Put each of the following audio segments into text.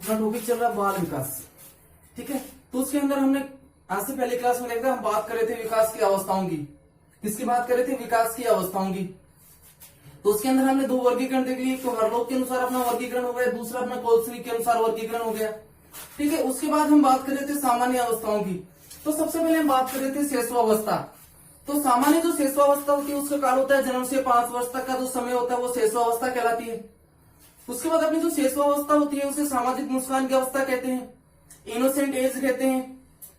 अपना टॉपिक चल रहा है बाल विकास। ठीक है, तो उसके अंदर हमने आज से पहले क्लास में देखा हम बात कर रहे थे विकास की अवस्थाओं की। किसकी बात कर रहे थे? विकास की अवस्थाओं की। तो उसके अंदर हमने दो वर्गीकरण देख लिए, तो हरलोग के अनुसार अपना वर्गीकरण हो गया, दूसरा अपना कोल्सनिक के अनुसार वर्गीकरण हो गया। ठीक है, उसके बाद हम बात कर रहे थे सामान्य अवस्थाओं की। तो सबसे पहले हम बात कर रहे थे शेषवावस्था। तो सामान्य जो शेषवावस्था होती है उसका काल होता है जन्म से 5 वर्ष तक का जो समय होता है वो शेषवावस्था कहलाती है। उसके बाद अपनी जो शेषवावस्था होती है उसे सामाजिक मुस्कान की अवस्था कहते हैं, इनोसेंट एज कहते हैं,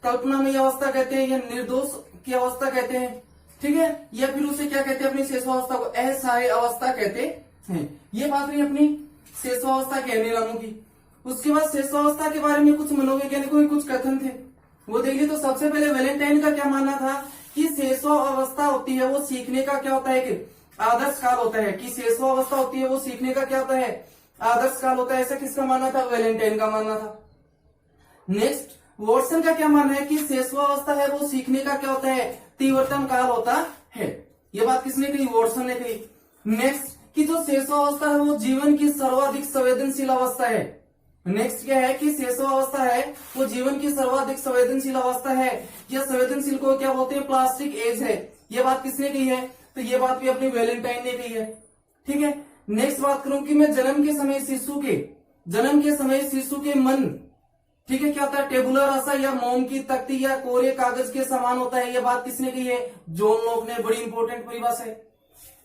कल्पनामयी अवस्था कहते हैं या निर्दोष की अवस्था कहते हैं। ठीक है, या फिर उसे क्या कहते हैं अपनी शेषवावस्था को? असहाय अवस्था कहते हैं। ये बात रही अपनी शेषवावस्था के अन्य नामों की। उसके बाद शेषवावस्था के बारे में कुछ मनोवैज्ञानिकों के कुछ कथन थे, वो देखिए। तो सबसे पहले वैलेंटाइन का क्या मानना था कि शेषवावस्था होती है वो सीखने का क्या होता है कि आदर्श काल होता है, कि शेषवावस्था होती है वो सीखने का क्या होता है? आदर्श काल होता है। ऐसा किसका मानना था? वैलेंटाइन का मानना था। नेक्स्ट, वॉटसन का क्या मानना है कि शेषवावस्था है वो सीखने का क्या होता है? तीव्रतम काल होता है। ये बात किसने कही? वॉटसन ने कही। नेक्स्ट, कि जो शेषवावस्था है वो जीवन की सर्वाधिक संवेदनशील अवस्था है। नेक्स्ट क्या है कि शेषवावस्था है वो जीवन की सर्वाधिक संवेदनशील अवस्था है, या संवेदनशील को क्या बोलते हैं? प्लास्टिक एज है। ये बात किसने कही है? तो ये बात भी अपनी वैलेंटाइन ने कही है। ठीक है, नेक्स्ट बात करूं कि मैं जन्म के समय शिशु के मन, ठीक है, क्या होता है? टेबुलर आशा या मोम की तख्ती या कोरे कागज के समान होता है। ये बात किसने कही है? जॉन लॉक ने। बड़ी इंपॉर्टेंट परिभाषा है।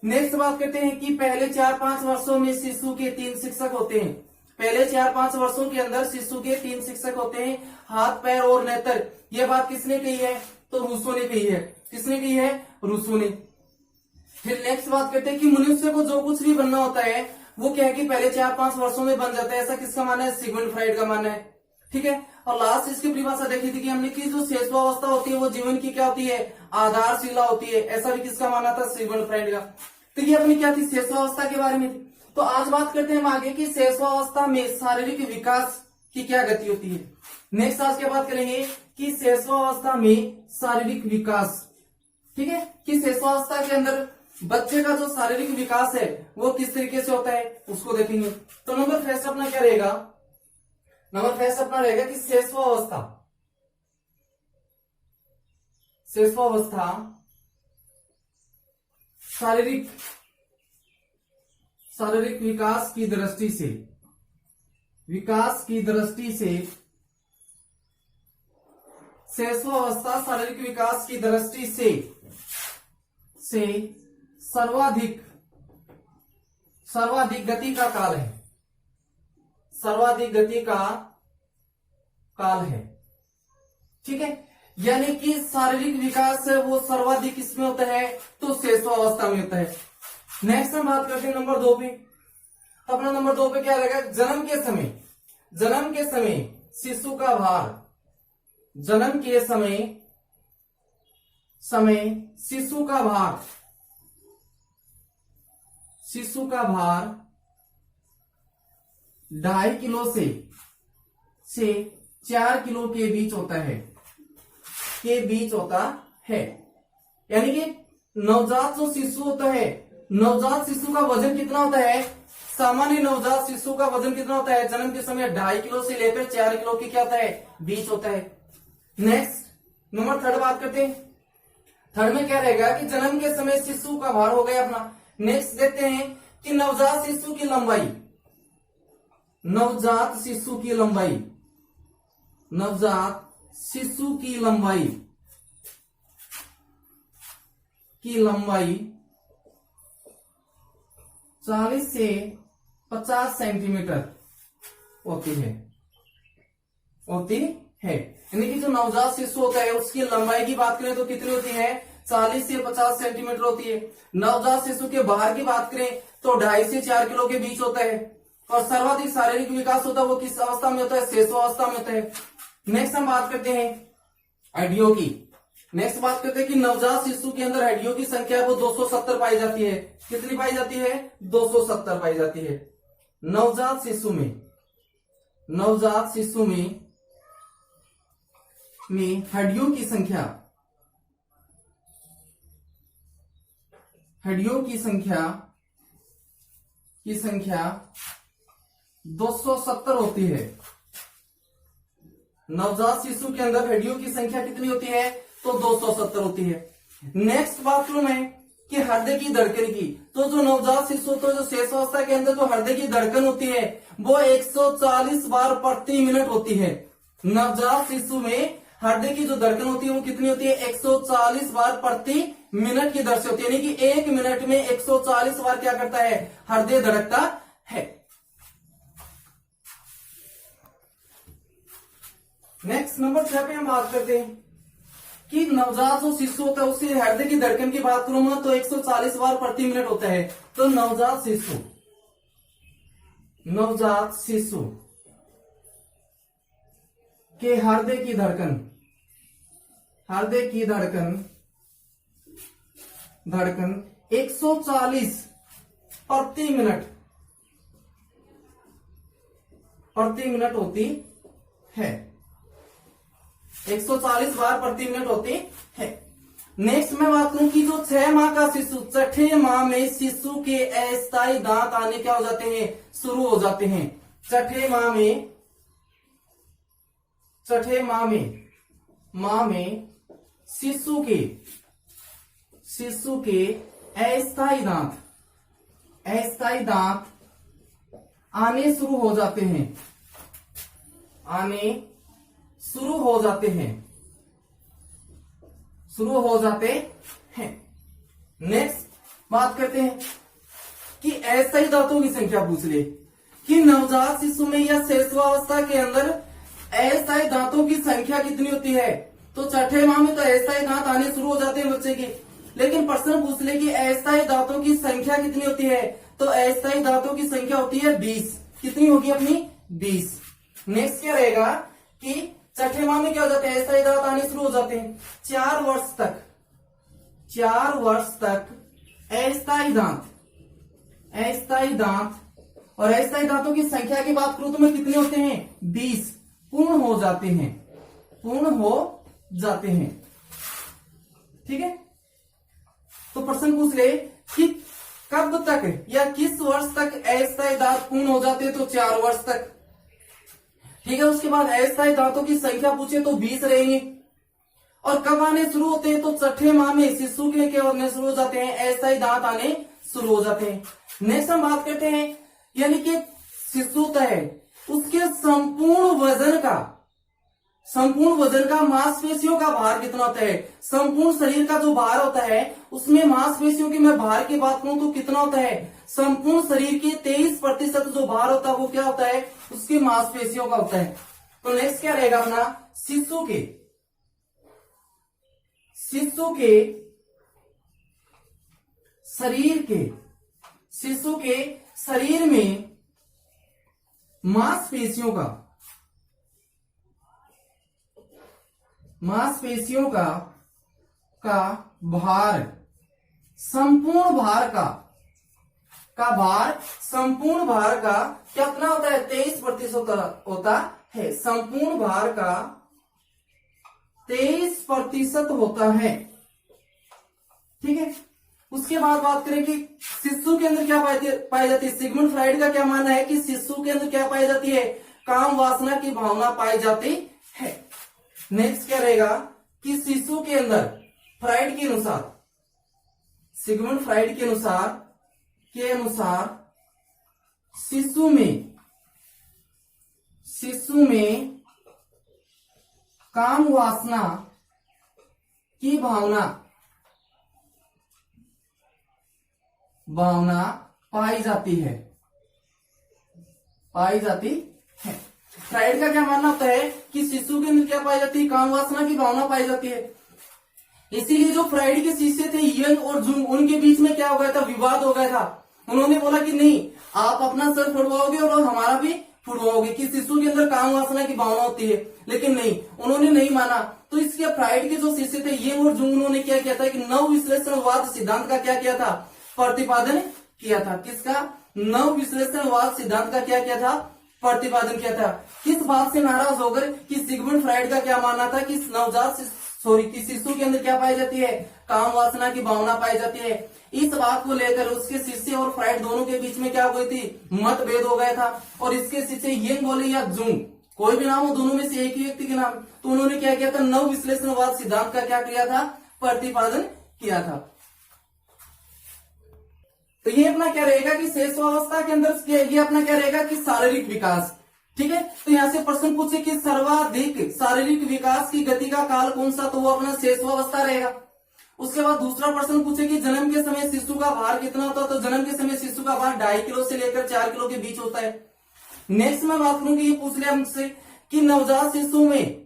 नेक्स्ट बात करते हैं कि पहले 4-5 वर्षों में शिशु के 3 शिक्षक होते हैं। पहले 4-5 वर्षों के अंदर शिशु के 3 शिक्षक होते हैं, हाथ, पैर और नेत्र। यह बात किसने कही है? तो रूसो ने कही है। किसने कही है? रूसो ने। फिर नेक्स्ट बात करते हैं कि मनुष्य को जो कुछ भी बनना होता है वो क्या है कि पहले 4-5 वर्षों में बन जाता है। ऐसा किसका मानना है? सिगमंड फ्राइड का मानना है। ठीक है, और लास्ट इसकी परिभाषा देखी थी कि हमने की जो शेषवावस्था होती है वो जीवन की क्या होती है? आधारशिला होती है। ऐसा भी किसका मानना था? सिगमंड फ्राइड का। तो ये अपनी क्या थी? शेषवावस्था के बारे में थी। तो आज बात करते हैं हम आगे की शेषवावस्था में शारीरिक विकास की क्या गति होती है। नेक्स्ट आज क्या बात करेंगे कि शेषवावस्था में शारीरिक विकास। ठीक है, कि शेषवावस्था के अंदर बच्चे का जो शारीरिक विकास है वो किस तरीके से होता है उसको देखेंगे। तो नंबर फर्स्ट अपना क्या रहेगा? नंबर फर्स्ट अपना रहेगा कि शेषवावस्था शारीरिक विकास की दृष्टि से शेषवावस्था शारीरिक विकास की दृष्टि से सर्वाधिक गति का काल है। सर्वाधिक गति का काल है। ठीक है, यानी कि शारीरिक विकास है वो सर्वाधिक किसमें होता है? तो शेषवावस्था में होता है। नेक्स्ट हम बात करते हैं नंबर 2 पे। तो अपना नंबर 2 पे क्या रहेगा? जन्म के समय शिशु का भार, जन्म के समय शिशु का भार 2.5 किलो से 4 किलो के बीच होता है। यानी कि नवजात जो शिशु होता है, नवजात शिशु का वजन कितना होता है? सामान्य नवजात शिशु का वजन कितना होता है? जन्म के समय 2.5 किलो से लेकर 4 किलो के क्या होता है? बीच होता है। नेक्स्ट नंबर 3 बात करते हैं। 3 में क्या रहेगा कि जन्म के समय शिशु का भार हो गया अपना। नेक्स्ट देखते हैं कि नवजात शिशु की लंबाई की लंबाई 40 से 50 सेंटीमीटर होती है। यानी कि जो नवजात शिशु होता है उसकी लंबाई की बात करें तो कितनी होती है? 40 से 50 सेंटीमीटर होती है। नवजात शिशु के भार की बात करें तो 2.5 से 4 किलो के बीच होता है। और सर्वाधिक शारीरिक विकास होता है वो किस अवस्था में होता है? शेषवावस्था में होता है। नेक्स्ट हम बात करते हैं हड्डियों की। नेक्स्ट बात करते हैं कि नवजात शिशु के अंदर हड्डियों की संख्या वो 270 पाई जाती है। कितनी पाई जाती है? 270 पाई जाती है। नवजात शिशु में हड्डियों की संख्या 270 होती है। नवजात शिशु के अंदर हड्डियों की संख्या कितनी होती है? तो 270 होती है। नेक्स्ट बात करूं मैं कि हृदय की धड़कन की, तो जो नवजात शिशु तो जो शेषावस्था के अंदर जो हृदय की धड़कन होती है वो 140 बार प्रति मिनट होती है। नवजात शिशु में हृदय की जो धड़कन होती है वो कितनी होती है? 140 बार प्रति मिनट की दर से होती है, यानी कि 1 मिनट में 140 बार क्या करता है? हृदय धड़कता है। नेक्स्ट नंबर 6 पे हम बात करते हैं कि नवजात जो शिशु होता है उसके हृदय की धड़कन की बात करूं मैं तो 140 बार प्रति मिनट होता है। तो नवजात शिशु के हृदय की धड़कन 140 प्रति मिनट होती है, 140 बार प्रति मिनट होती है। नेक्स्ट मैं बात करूं कि जो 6 माह का शिशु, 6ठे माह में शिशु के अस्थायी दांत आने क्या हो जाते हैं? शुरू हो जाते हैं। 6ठे माह में शिशु के अस्थायी दांत आने शुरू हो जाते हैं। नेक्स्ट बात करते हैं कि अस्थायी दांतों की संख्या पूछ ले कि नवजात शिशु में या शिशुअवस्था के अंदर अस्थायी दांतों की संख्या कितनी होती है? तो 6ठे माह में तो अस्थायी दांत आने शुरू हो जाते हैं बच्चे के, लेकिन प्रश्न पूछ ले कि अस्थायी दांतों की संख्या कितनी होती है? तो अस्थायी दांतों की संख्या होती है 20। कितनी होगी अपनी? 20। नेक्स्ट क्या रहेगा कि 6ठे माह में क्या हो जाते हैं? अस्थायी दांत आने शुरू हो जाते हैं। 4 वर्ष तक अस्थायी दांत और अस्थायी दांतों की संख्या की बात करूं तो मैं कितने होते हैं? 20 पूर्ण हो जाते हैं। ठीक है, तो प्रश्न पूछ ले कि कब तक या किस वर्ष तक अस्थायी दांत पूर्ण हो जाते हैं? तो 4 वर्ष तक। ठीक है, उसके बाद अस्थायी दांतों की संख्या पूछे तो 20 रहेंगे। और कब आने शुरू होते हैं? तो 6ठे माह में शिशु के क्या होने शुरू हो जाते हैं? अस्थायी दांत आने शुरू हो जाते हैं। नेक्स्ट हम बात करते हैं यानी कि शिशु है उसके संपूर्ण वजन का मांसपेशियों का भार कितना होता है? संपूर्ण शरीर का जो भार होता है उसमें मांसपेशियों की मैं भार की बात करूं तो कितना होता है? संपूर्ण शरीर के 23% जो भार होता है वो क्या होता है? उसकी मांसपेशियों का होता है। तो नेक्स्ट क्या रहेगा अपना? शिशु के शरीर में मांसपेशियों का भार संपूर्ण भार का कितना होता है? 23% होता है। संपूर्ण भार का 23% होता है। ठीक है, उसके बाद बात करें कि शिशु के अंदर क्या पाई जाती है? सिगमंड फ्राइड का क्या मानना है कि शिशु के अंदर क्या पाई जाती है? काम वासना की भावना पाई जाती है। नेक्स्ट क्या रहेगा कि शिशु के अंदर फ्राइड के अनुसार, सिगमंड फ्राइड के अनुसार शिशु में काम वासना की भावना पाई जाती है। फ्राइड का क्या मानना होता है कि शिशु के अंदर क्या पाई जाती है? काम वासना की भावना पाई जाती है। इसीलिए जो फ्राइड के शिष्य थे यंग और जुंग, उनके बीच में क्या हो गया था? विवाद हो गया था। उन्होंने बोला कि नहीं, आप अपना सर फुड़वाओगे और हमारा भी फुड़वाओगे, कि शिशु के अंदर काम वासना की भावना होती है। लेकिन नहीं, उन्होंने नहीं माना। तो इसके फ्राइड के जो शिष्य थे यंग और जुंग, उन्होंने क्या किया था कि नव विश्लेषणवाद सिद्धांत का क्या किया था? प्रतिपादन किया था। किसका? नव विश्लेषणवाद सिद्धांत का क्या किया था? प्रतिपादन किया था। किस बात से नाराज होकर कि सिगमंड फ्राइड का क्या मानना था कि कि शिशु के अंदर क्या पाई जाती है? काम वासना की भावना पाई जाती है। इस बात को लेकर उसके शिष्य और फ्राइड दोनों के बीच में क्या हो गई थी? मतभेद हो गया था। और इसके शिष्य यंग बोले या जुंग, कोई भी नाम हो, दोनों में से एक ही व्यक्ति के नाम। तो उन्होंने क्या किया था, नव विश्लेषणवाद सिद्धांत का क्या किया था, प्रतिपादन किया था। तो ये अपना क्या रहेगा कि शेषावस्था के अंदर ये अपना क्या रहेगा कि शारीरिक विकास। ठीक है, तो यहां से प्रश्न पूछे कि सर्वाधिक शारीरिक विकास की गति का काल कौन सा, तो वो अपना शेषावस्था रहेगा। उसके बाद दूसरा प्रश्न पूछे कि जन्म के समय शिशु का भार कितना होता है, तो जन्म के समय शिशु का भार 2.5 किलो से लेकर 4 किलो के बीच होता है। नेक्स्ट मैं बात करूंगी, ये पूछ लिया हमसे कि नवजात शिशु में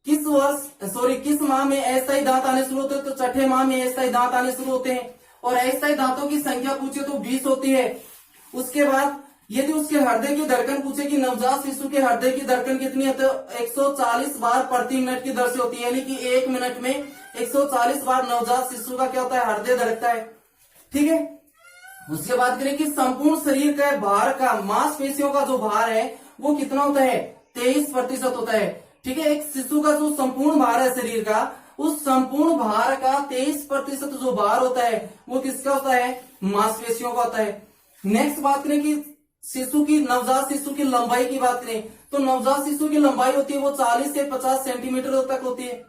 किस माह में अस्थायी दांत आने शुरू होते हैं, तो छठे माह में अस्थायी दांत आने शुरू होते हैं। और अस्थायी दांतों की संख्या पूछे तो 20 होती है। उसके बाद यदि उसके हृदय की धड़कन पूछे कि नवजात शिशु के हृदय की धड़कन कितनी है, तो 140 बार प्रति मिनट की दर से होती है, यानी कि 1 मिनट में 140 बार नवजात शिशु का क्या होता है, हृदय धड़कता है। ठीक है, उसके बाद करें कि संपूर्ण शरीर का भार का, मांसपेशियों का जो भार है वो कितना होता है, 23% होता है। ठीक है, एक शिशु का जो संपूर्ण भार है शरीर का, उस संपूर्ण भार का 23% जो भार होता है वो किसका होता है, मांसपेशियों का होता है। नेक्स्ट बात करें कि नवजात शिशु की लंबाई की बात करें, तो नवजात शिशु की लंबाई होती है वो 40 से 50 सेंटीमीटर तक होती है।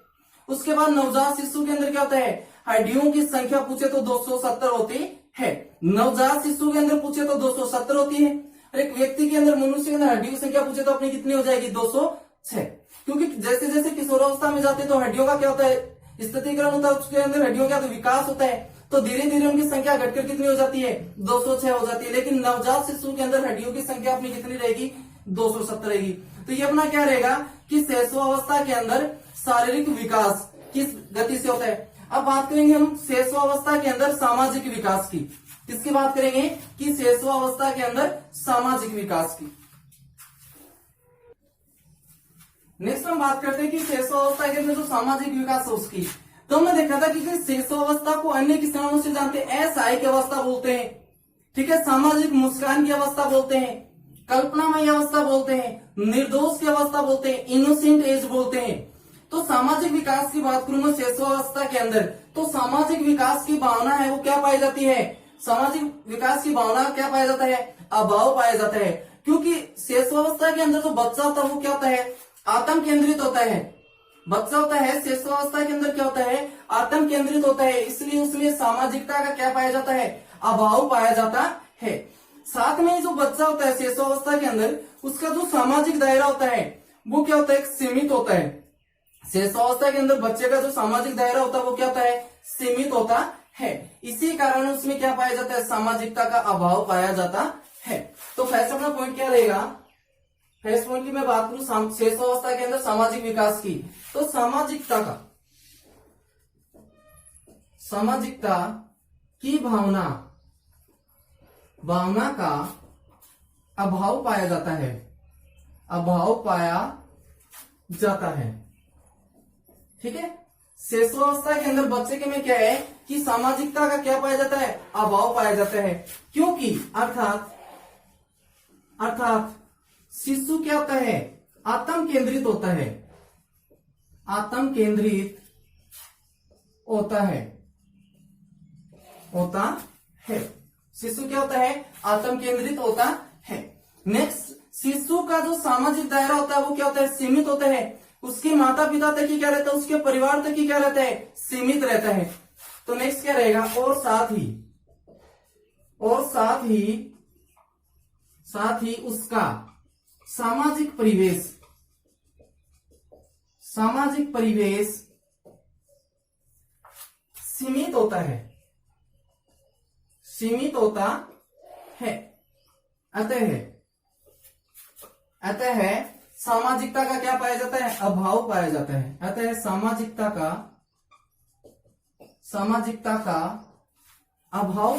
उसके बाद नवजात शिशु के अंदर क्या होता है, हड्डियों की संख्या पूछे तो 270 होती है। नवजात शिशु के अंदर पूछे तो 270 होती है। और एक व्यक्ति के अंदर, मनुष्य के अंदर हड्डियों की संख्या पूछे तो अपनी कितनी हो जाएगी, 206। क्योंकि जैसे जैसे किशोरावस्था में जाते हैं तो हड्डियों का क्या होता है, स्थितीकरण होता है, उसके अंदर हड्डियों का तो विकास होता है, तो धीरे धीरे उनकी संख्या घटकर कितनी हो जाती है, 206 हो जाती है। लेकिन नवजात शिशु के अंदर हड्डियों की संख्या अपनी कितनी रहेगी, 270 रहेगी। तो ये अपना क्या रहेगा कि शैशवावस्था के अंदर शारीरिक विकास किस गति से होता है। अब बात करेंगे हम शैशवावस्था के अंदर सामाजिक विकास की। किसकी बात करेंगे कि शैशवावस्था के अंदर सामाजिक विकास की। नेक्स्ट हम बात करते हैं कि शैशवावस्था के अंदर जो सामाजिक विकास है उसकी। तो हमने देखा था कि शैशवावस्था को अन्य किस नामों से जानते हैं, असहाय की अवस्था बोलते हैं। ठीक है, सामाजिक मुस्कान की अवस्था बोलते हैं, कल्पनामयी अवस्था बोलते हैं, निर्दोष की अवस्था बोलते हैं, इनोसेंट एज बोलते हैं। तो सामाजिक विकास की बात करूंगा शैशवावस्था के अंदर, तो सामाजिक विकास की भावना है वो क्या पाई जाती है, सामाजिक विकास की भावना क्या पाया जाता है, अभाव पाया जाता है। क्योंकि शैशवावस्था के अंदर जो बच्चा होता है वो क्या होता है, आत्म केंद्रित होता है। बच्चा होता है शैशवावस्था के अंदर क्या होता है, आत्म केंद्रित होता है, इसलिए उसमें सामाजिकता का क्या पाया जाता है, अभाव पाया जाता है। साथ में जो बच्चा होता है शैशवावस्था के अंदर, उसका जो सामाजिक दायरा होता है वो क्या होता है, सीमित होता है। शैशवावस्था के अंदर बच्चे का जो सामाजिक दायरा होता है वो क्या होता है, सीमित होता है। इसी कारण उसमें क्या पाया जाता है, सामाजिकता का अभाव पाया जाता है। तो फर्स्ट अपना पॉइंट क्या रहेगा, फर्स्ट पॉइंट की मैं बात करूं शैशवावस्था के अंदर सामाजिक विकास की, तो सामाजिकता की भावना का अभाव पाया जाता है, अभाव पाया जाता है। ठीक है, शैशवावस्था के अंदर बच्चे के में क्या है कि सामाजिकता का क्या पाया जाता है, अभाव पाया जाता है। क्योंकि अर्थात शिशु क्या होता है, आत्म केंद्रित होता है, आत्म केंद्रित होता है। शिशु क्या होता है, आत्म केंद्रित होता है। नेक्स्ट, शिशु का जो सामाजिक दायरा होता है वो क्या होता है, सीमित होता है। उसके माता पिता तक ही क्या रहता है, उसके परिवार तक ही क्या रहता है, सीमित रहता है। तो नेक्स्ट क्या रहेगा, और साथ ही उसका सामाजिक परिवेश सीमित होता है। अतः सामाजिकता का क्या पाया जाता है, अभाव पाया जाता है। अतः सामाजिकता का अभाव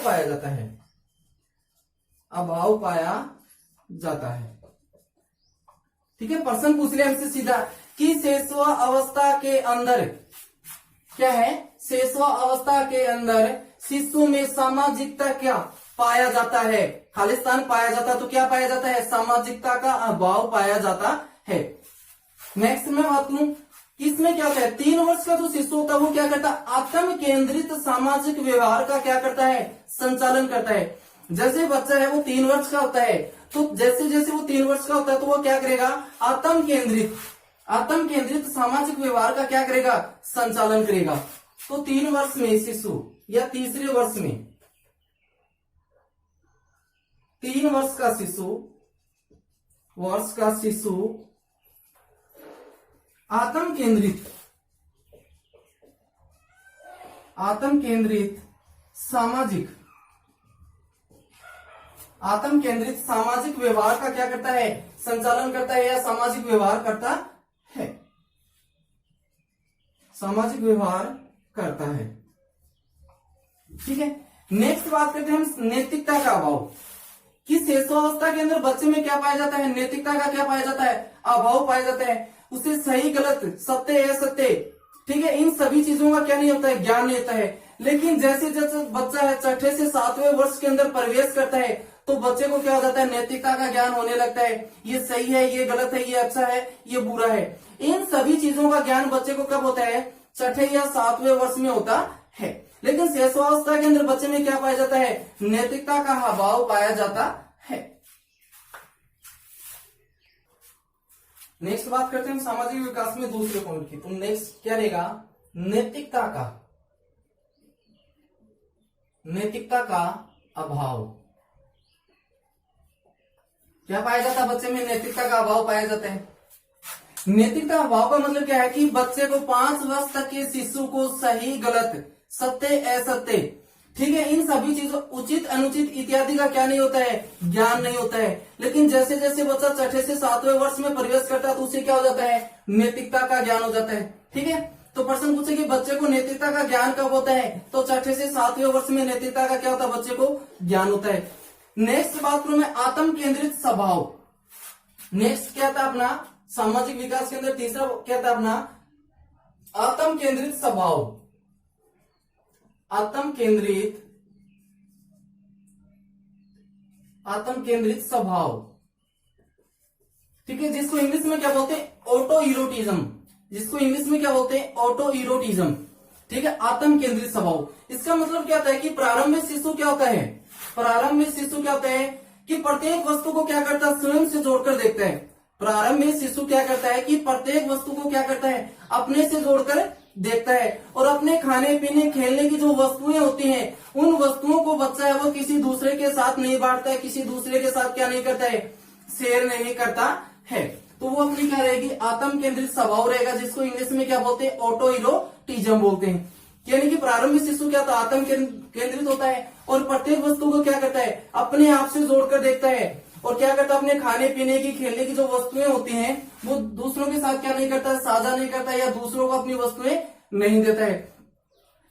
पाया जाता है। ठीक है, प्रश्न पूछ लिया हमसे सीधा कि शैशवावस्था के अंदर क्या है, शैशवावस्था के अंदर शिशु में सामाजिकता क्या पाया जाता है, खालिस्तान पाया जाता है। तो क्या पाया जाता है, सामाजिकता का अभाव पाया जाता है। नेक्स्ट में बात करूं, इसमें क्या होता है, 3 वर्ष का जो शिशु होता है वो क्या करता है, आत्म केंद्रित सामाजिक व्यवहार का क्या करता है, संचालन करता है। जैसे बच्चा है वो 3 वर्ष का होता है तो जैसे जैसे वो 3 वर्ष का होता है तो वो क्या करेगा, आत्म केंद्रित सामाजिक व्यवहार का क्या करेगा, संचालन करेगा। तो 3 वर्ष में शिशु या तीसरे वर्ष में 3 वर्ष का शिशु आत्म केंद्रित सामाजिक व्यवहार का क्या करता है, संचालन करता है या सामाजिक व्यवहार करता है, ठीक है। नेक्स्ट बात करते हैं हम नैतिकता का अभाव। कि शिशुअवस्था के अंदर बच्चे में क्या पाया जाता है, नैतिकता का क्या पाया जाता है, अभाव पाया जाता है। उसे सही गलत, सत्य असत्य, ठीक है, इन सभी चीजों का क्या नहीं होता है, ज्ञान नहीं होता है। लेकिन जैसे जैसे बच्चा है 6ठे से 7वें वर्ष के अंदर प्रवेश करता है तो बच्चे को क्या हो जाता है, नैतिकता का ज्ञान होने लगता है। ये सही है, ये गलत है, ये अच्छा है, ये बुरा है। इन सभी चीजों का ज्ञान बच्चे को कब होता है, 6ठे या 7वें वर्ष में होता है। लेकिन शिशुअवस्था के अंदर बच्चे में क्या पाया जाता है, नैतिकता का अभाव पाया जाता है। नेक्स्ट बात करते हैं हम सामाजिक विकास में दूसरे पॉइंट की। तो नेक्स्ट क्या रहेगा, नैतिकता का अभाव। क्या पाया जाता है बच्चे में, नैतिकता का अभाव पाया जाता है। नैतिकता अभाव का मतलब क्या है कि बच्चे को 5 वर्ष तक के शिशु को सही गलत, सत्य असत्य, ठीक है, इन सभी चीजों उचित अनुचित इत्यादि का क्या नहीं होता है, ज्ञान नहीं होता है। लेकिन जैसे जैसे बच्चा 6ठे से 7वें वर्ष में प्रवेश करता है तो उसे क्या हो जाता है, नैतिकता का ज्ञान हो जाता है, ठीक है। तो प्रश्न पूछे कि बच्चे को नैतिकता का ज्ञान कब होता है, तो 6ठे से 7वें वर्ष में नैतिकता का क्या होता है, बच्चे को ज्ञान होता है। नेक्स्ट बात करूं मैं, आत्म केंद्रित स्वभाव। नेक्स्ट क्या था अपना, सामाजिक विकास के अंदर तीसरा क्या था अपना, आत्म केंद्रित स्वभाव। आत्म केंद्रित स्वभाव, ठीक है, जिसको इंग्लिश में क्या बोलते हैं, ऑटो इरोटिज्म, ठीक है, आत्म केंद्रित स्वभाव। इसका मतलब क्या होता है कि प्रारंभ में शिशु क्या होता है, कि प्रत्येक वस्तु को क्या करता है, स्वयं से जोड़कर देखता है। प्रारंभ में शिशु क्या करता है कि प्रत्येक वस्तु को क्या करता है, अपने से जोड़कर देखता है। और अपने खाने पीने खेलने की जो वस्तुएं होती हैं, उन वस्तुओं को बच्चा है वो किसी दूसरे के साथ नहीं बांटता है, किसी दूसरे के साथ क्या नहीं करता है, शेयर नहीं करता है। तो वो अपनी क्या रहेगी, आत्म केंद्रित स्वभाव रहेगा, जिसको इंग्लिश में क्या बोलते हैं, ऑटो इरोटिज्म बोलते हैं। यानी कि प्रारंभिक शिशु क्या होता है, आत्म केंद्रित होता है और प्रत्येक वस्तु को क्या करता है, अपने आप से जोड़कर देखता है। और क्या करता है, अपने खाने पीने की खेलने की जो वस्तुएं होती हैं वो दूसरों के साथ क्या नहीं करता है, साझा नहीं करता है, या दूसरों को अपनी वस्तुएं नहीं देता है।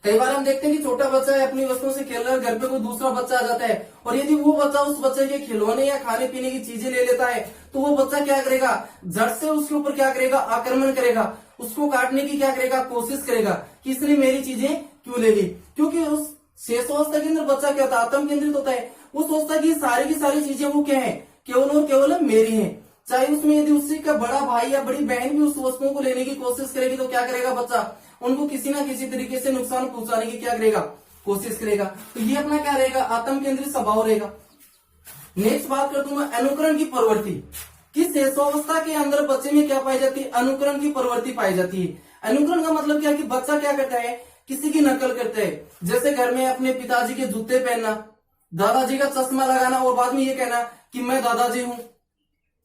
कई बार हम देखते हैं कि छोटा बच्चा है अपनी वस्तुओं से खेल रहा है, घर पे कोई दूसरा बच्चा आ जाता है और यदि वो बच्चा उस बच्चे के खिलौने या खाने पीने की चीजें ले लेता है तो वो बच्चा क्या करेगा, झट से उसके ऊपर क्या करेगा, आक्रमण करेगा, उसको काटने की क्या करेगा, कोशिश करेगा कि इसने मेरी चीजें क्यों ले ली। क्योंकि उस शिशुअवस्था के अंदर बच्चा क्या होता है, आत्म केंद्रित होता है। वो सोचता है कि सारी की सारी चीजें वो क्या है, केवल और केवल मेरी हैं। चाहे उसमें यदि उसी का बड़ा भाई या बड़ी बहन भी उस वस्तुओं को लेने की कोशिश करेगी तो क्या करेगा बच्चा, उनको किसी ना किसी तरीके से नुकसान पहुंचाने की क्या करेगा, कोशिश करेगा। तो ये अपना क्या रहेगा, आत्म केंद्रित स्वभाव रहेगा। नेक्स्ट बात करता हूं मैं, अनुकरण की प्रवृत्ति। किस शिशुअवस्था के अंदर बच्चे में क्या पाई जाती है, अनुकरण की प्रवृत्ति पाई जाती है। अनुकरण का मतलब क्या है कि बच्चा क्या करता है, किसी की नकल करता है। जैसे घर में अपने पिताजी के जूते पहनना, दादाजी का चश्मा लगाना और बाद में ये कहना कि मैं दादाजी हूं।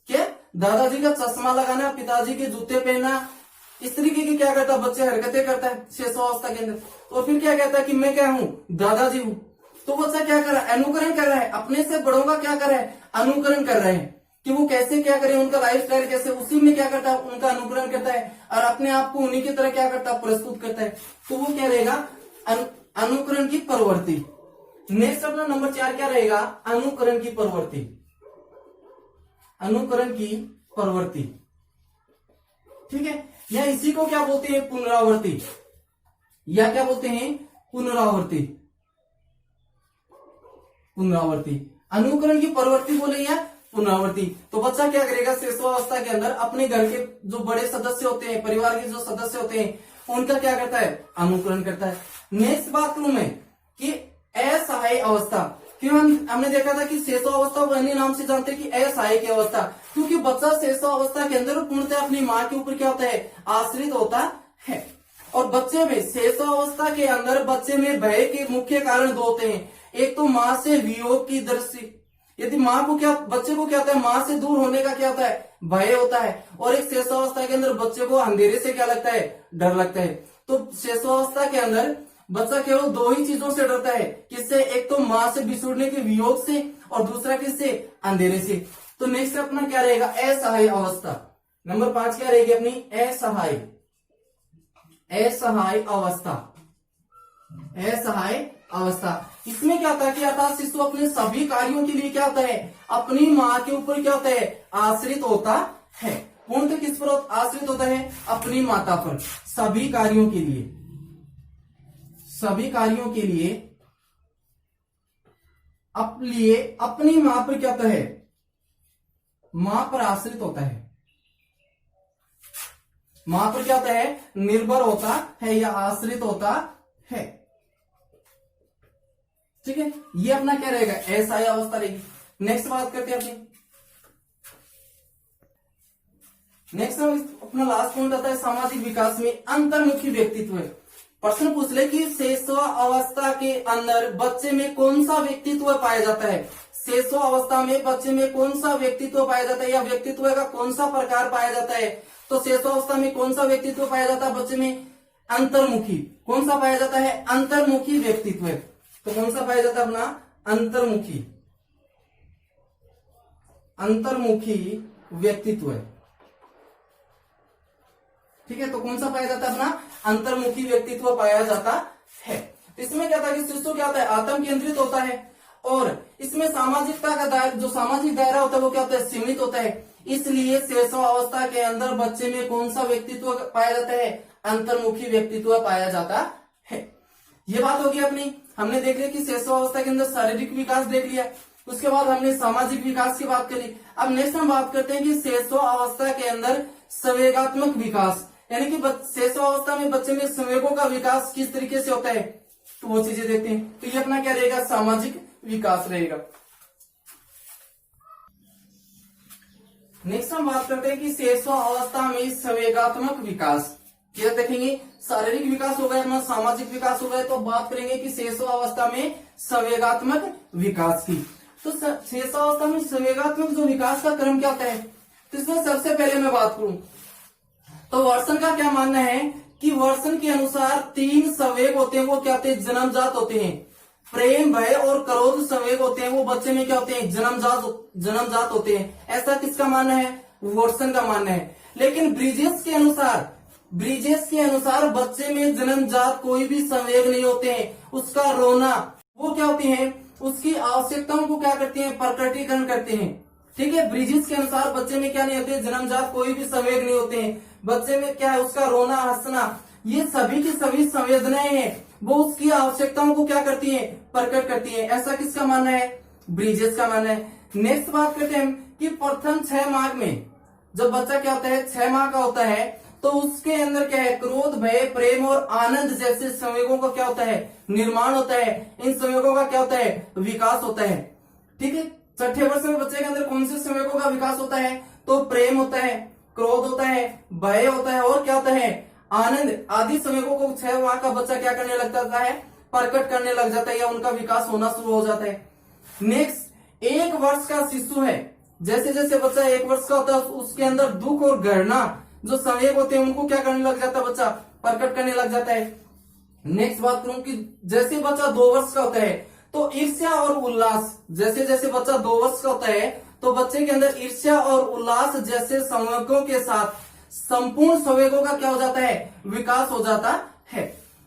क्या, दादाजी का चश्मा लगाना, पिताजी के जूते पहनना, इस तरीके की क्या करता है, बच्चे हरकतें करता है शिशुअवस्था के अंदर। और फिर क्या कहता है कि मैं क्या हूं, दादाजी हूं। तो बच्चा क्या कर रहा है, अनुकरण कर रहा है, अपने से बड़ों का क्या कर रहा है, अनुकरण कर रहे हैं कि वो कैसे क्या करें, उनका लाइफ स्टाइल कैसे, उसी में क्या करता है, उनका अनुकरण करता है और अपने आप को उन्हीं की तरह क्या करता है, प्रस्तुत करता है। तो वो क्या रहेगा, अनुकरण की प्रवृत्ति। नेक्स्ट अपना नंबर 4 क्या रहेगा, अनुकरण की प्रवृत्ति। अनुकरण की प्रवृत्ति, ठीक है, या इसी को क्या बोलते हैं, पुनरावृत्ति, या क्या बोलते हैं, पुनरावृत्ति। पुनरावृत्ति, अनुकरण की प्रवृत्ति बोले या पुनरावृत्ति। तो बच्चा क्या करेगा, शिशुअवस्था के अंदर अपने घर के जो बड़े सदस्य होते हैं, परिवार के जो सदस्य होते हैं, उनका क्या करता है, अनुकरण करता है। नेक्स्ट बात करूं मैं कि असहाय अवस्था, क्यों हमने देखा था कि शेषावस्था को अन्य नाम से जानते हैं कि असहायक अवस्था, क्योंकि बच्चा शेषावस्था के अंदर पूर्णतः अपनी माँ के ऊपर क्या होता है, आश्रित होता है। और बच्चे में शेषावस्था के अंदर बच्चे में भय के मुख्य कारण दो होते हैं। एक तो माँ से वियोग की दृष्टि, यदि माँ को क्या, बच्चे को क्या होता है, माँ से दूर होने का क्या होता है, भय होता है। और एक शेषावस्था के अंदर बच्चे को अंधेरे से क्या लगता है, डर लगता है। तो शेषावस्था के अंदर बच्चा केवल दो ही चीजों से डरता है, किससे, एक तो माँ से बिछुड़ने के वियोग से, और दूसरा किससे, अंधेरे से। तो नेक्स्ट अपना क्या रहेगा, असहाय अवस्था। नंबर 5 क्या रहेगी अपनी, असहाय अवस्था। असहाय अवस्था, इसमें क्या होता है कि अर्थात शिशु अपने सभी कार्यों के लिए क्या होता है, अपनी माँ के ऊपर क्या होता है, आश्रित होता है। पूर्णतः किस पर आश्रित होता है, अपनी माता पर। सभी कार्यों के लिए अपनी मां पर क्या होता है, मां पर आश्रित होता है, मां पर क्या होता है, निर्भर होता है या आश्रित होता है। ठीक है, ये अपना क्या रहेगा, असहाय अवस्था रहेगी। नेक्स्ट बात करते हैं अपनी, नेक्स्ट अपना लास्ट पॉइंट आता है सामाजिक विकास में अंतर्मुखी व्यक्तित्व। प्रश्न पूछ ले कि शेषावस्था के अंदर बच्चे में कौन सा व्यक्तित्व पाया जाता है। शेषावस्था में बच्चे में कौन सा व्यक्तित्व पाया जाता है, या व्यक्तित्व का कौन सा प्रकार पाया जाता है। तो शेषावस्था में कौन सा व्यक्तित्व पाया जाता है बच्चे में, अंतर्मुखी। कौन सा पाया जाता है, अंतर्मुखी व्यक्तित्व। तो कौन सा पाया जाता है अपना, अंतर्मुखी व्यक्तित्व। ठीक है, तो कौन सा पाया जाता है अपना, अंतर्मुखी व्यक्तित्व पाया जाता है। इसमें क्या था कि शिशु क्या होता है, आत्म केंद्रित होता है, और इसमें सामाजिकता का दायरा, जो सामाजिक दायरा होता है वो क्या होता है, सीमित होता है। इसलिए शेषावस्था के अंदर बच्चे में कौन सा व्यक्तित्व पाया जाता है, अंतर्मुखी व्यक्तित्व पाया जाता है। ये बात होगी अपनी, हमने देख लिया कि शेषावस्था के अंदर शारीरिक विकास देख लिया, उसके बाद हमने सामाजिक विकास की बात करी। अब नेक्स्ट हम बात करते हैं कि शेषावस्था के अंदर संवेगात्मक विकास, यानी कि शेषावस्था में बच्चे में संवेगों का विकास किस तरीके से होता है, तो वो चीजें देखते हैं। तो ये अपना क्या रहेगा, सामाजिक विकास रहेगा। नेक्स्ट हम बात करते हैं कि शेषावस्था में संवेगात्मक विकास। क्या देखेंगे, शारीरिक विकास हो गया अपना, सामाजिक विकास हो गया, तो बात करेंगे कि शेषावस्था में संवेगात्मक विकास की। तो शेषावस्था में संवेगात्मक जो विकास का क्रम क्या होता है, तो इसमें सबसे पहले मैं बात करूं तो वर्सन का क्या मानना है कि वर्सन के अनुसार 3 संवेग होते हैं, वो क्या होते हैं, जन्मजात होते हैं। प्रेम, भय और क्रोध संवेग होते हैं, वो बच्चे में क्या होते हैं, जन्मजात होते हैं। ऐसा किसका मानना है, वर्सन का मानना है। लेकिन ब्रिजेस के अनुसार बच्चे में जन्मजात कोई भी संवेग नहीं होते हैं। उसका रोना, वो क्या होती है, उसकी आवश्यकताओं को क्या करते हैं, प्रकटीकरण करते हैं। ठीक है, ब्रिजेस के अनुसार बच्चे में क्या नहीं होते, जन्मजात कोई भी संवेग नहीं होते हैं। बच्चे में क्या है, उसका रोना, हंसना, ये सभी की सभी संवेदनाएं हैं, वो उसकी आवश्यकताओं को क्या करती हैं, प्रकट करती हैं। ऐसा किसका मानना है, ब्रिजेस का मानना है। नेक्स्ट बात करते हैं कि प्रथम 6 माह में जब बच्चा क्या होता है, 6 माह का होता है, तो उसके अंदर क्या है, क्रोध, भय, प्रेम और आनंद जैसे संवेगों का क्या होता है, निर्माण होता है। इन संवेगों का क्या होता है, विकास होता है। ठीक है, छठे वर्ष में बच्चे के अंदर कौन से संवेगों का विकास होता है, तो प्रेम होता है, क्रोध होता है, भय होता है, और क्या होता है, आनंद आदि संवेगों को 6 माह का बच्चा क्या करने लग जाता है, प्रकट करने लग जाता है, या उनका विकास होना शुरू हो जाता है। नेक्स्ट 1 वर्ष का शिशु है, जैसे जैसे बच्चा 1 वर्ष का होता है, उसके अंदर दुख और घृणा जो संवेग होते हैं उनको क्या करने लग जाता है, बच्चा प्रकट करने लग जाता है। नेक्स्ट बात करूं कि जैसे बच्चा 2 वर्ष का होता है, तो ईर्ष्या और उल्लास, जैसे जैसे बच्चा 2 वर्ष का होता है, तो बच्चे के अंदर ईर्ष्या और उल्लास जैसे संवेगों के साथ संपूर्ण संवेगों का क्या हो जाता है, विकास हो जाता है।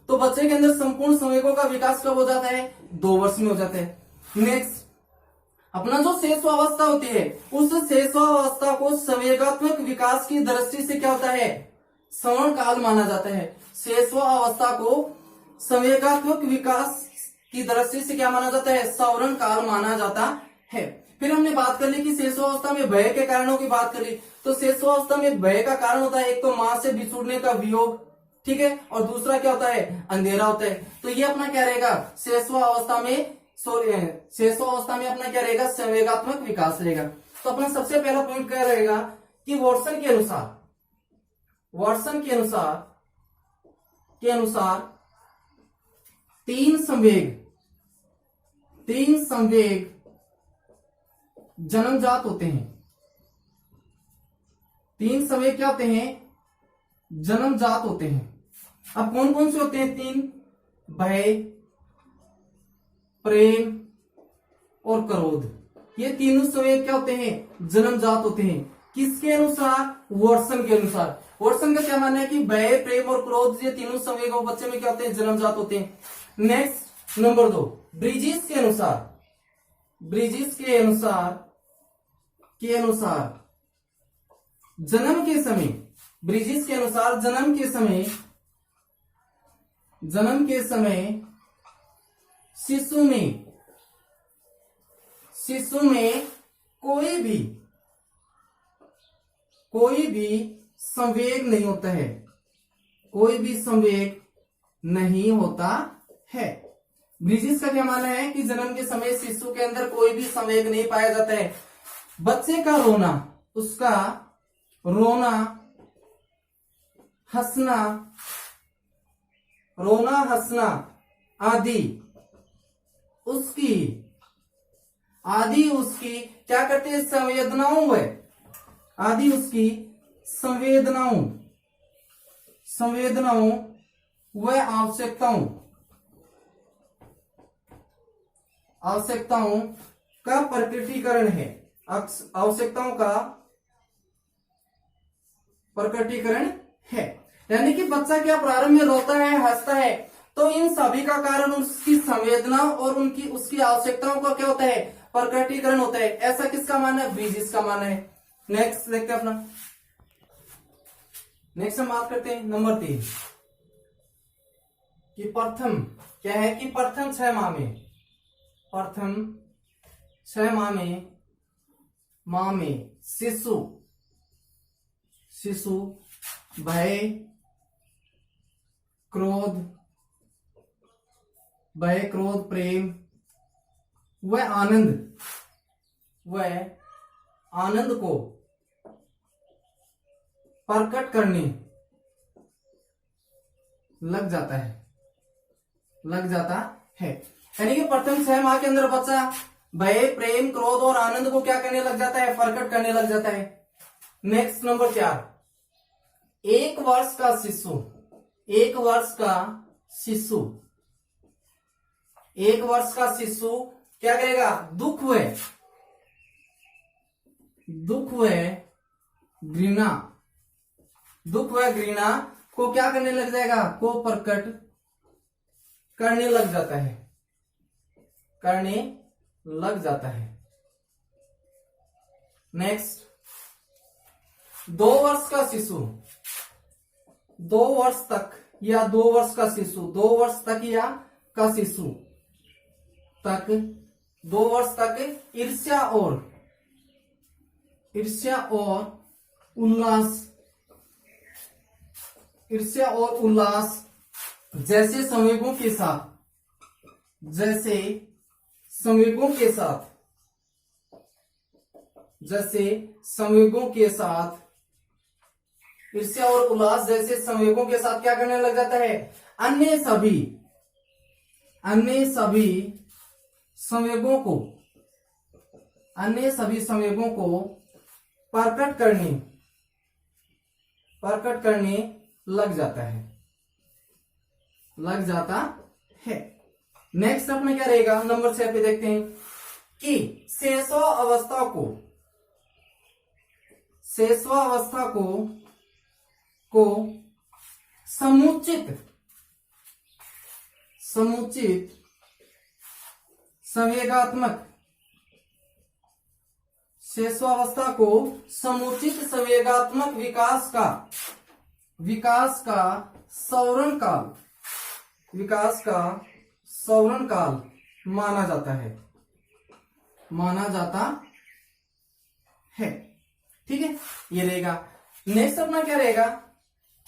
तो बच्चे के अंदर संपूर्ण संवेगों का विकास कब हो जाता है, 2 वर्ष में हो जाता है। नेक्स्ट अपना जो शेषावस्था होती है, उस शेषावस्था को संवेगात्मक विकास की दृष्टि से क्या होता है, श्रवण काल माना जाता है। शेषावस्था को संवेगात्मक विकास की दृष्टि से क्या माना जाता है, श्रवण काल माना जाता है। फिर हमने बात कर ली कि शेषावस्था में भय के कारणों की बात कर ली। तो शेषावस्था में भय का कारण होता है एक तो मां से बिछुड़ने का वियोग, ठीक है, और दूसरा क्या होता है, अंधेरा होता है। तो ये अपना क्या रहेगा, शेषावस्था में सॉरी शेषावस्था में अपना क्या रहेगा, संवेगात्मक विकास रहेगा। तो अपना सबसे पहला पॉइंट क्या रहेगा कि वाटसन के अनुसार तीन संवेग जन्मजात होते हैं। तीन संवेग क्या होते हैं, जन्मजात होते हैं। अब कौन कौन से होते हैं तीन, भय, प्रेम और क्रोध। ये तीनों संवेग क्या होते हैं, जन्मजात होते हैं। किसके अनुसार, वाटसन के अनुसार। वाटसन का क्या मानना है कि भय, प्रेम और क्रोध ये तीनों संवेग बच्चे में क्या होते हैं, जन्मजात होते हैं। नेक्स्ट नंबर 2, ब्रिजिस के अनुसार जन्म के समय शिशु में कोई भी संवेग नहीं होता है, ब्रिजिस का क्या मानना है कि जन्म के समय शिशु के अंदर कोई भी संवेग नहीं पाया जाता है। बच्चे का रोना, उसका रोना, हंसना आदि उसकी क्या करते हैं, संवेदनाओं व आवश्यकताओं का प्रकटीकरण है। आवश्यकताओं का प्रकटीकरण है। यानी कि बच्चा क्या प्रारंभ में रोता है, हंसता है, तो इन सभी का कारण उसकी संवेदना और उसकी आवश्यकताओं का क्या होता है, प्रकटीकरण होता है। ऐसा किसका मानना है, ब्रिजिस का मानना है। नेक्स्ट देखते हैं अपना, नेक्स्ट हम बात करते हैं नंबर 3 कि प्रथम क्या है कि प्रथम 6 माह में शिशु भय, क्रोध, प्रेम व आनंद को प्रकट करने लग जाता है। यानी कि प्रथम 6 माह के अंदर बच्चा भय, प्रेम, क्रोध और आनंद को क्या करने लग जाता है, प्रकट करने लग जाता है। नेक्स्ट नंबर 4, 1 वर्ष का शिशु क्या करेगा, दुख व घृणा को क्या करने लग जाएगा, को प्रकट करने लग जाता है। नेक्स्ट 2 वर्ष का शिशु 2 वर्ष तक या 2 वर्ष का शिशु 2 वर्ष तक या का शिशु तक 2 वर्ष तक ईर्ष्या और उल्लास जैसे संवेगों के साथ ईर्ष्या और उल्लास जैसे संवेगों के साथ क्या करने लग जाता है, अन्य सभी संवेगों को प्रकट करने लग जाता है। नेक्स्ट अपना क्या रहेगा, नंबर 6 पे देखते हैं कि शेषावस्था को समुचित संवेगात्मक विकास का सौरण काल माना जाता है। ठीक है, ये रहेगा। नेक्स्ट अपना क्या रहेगा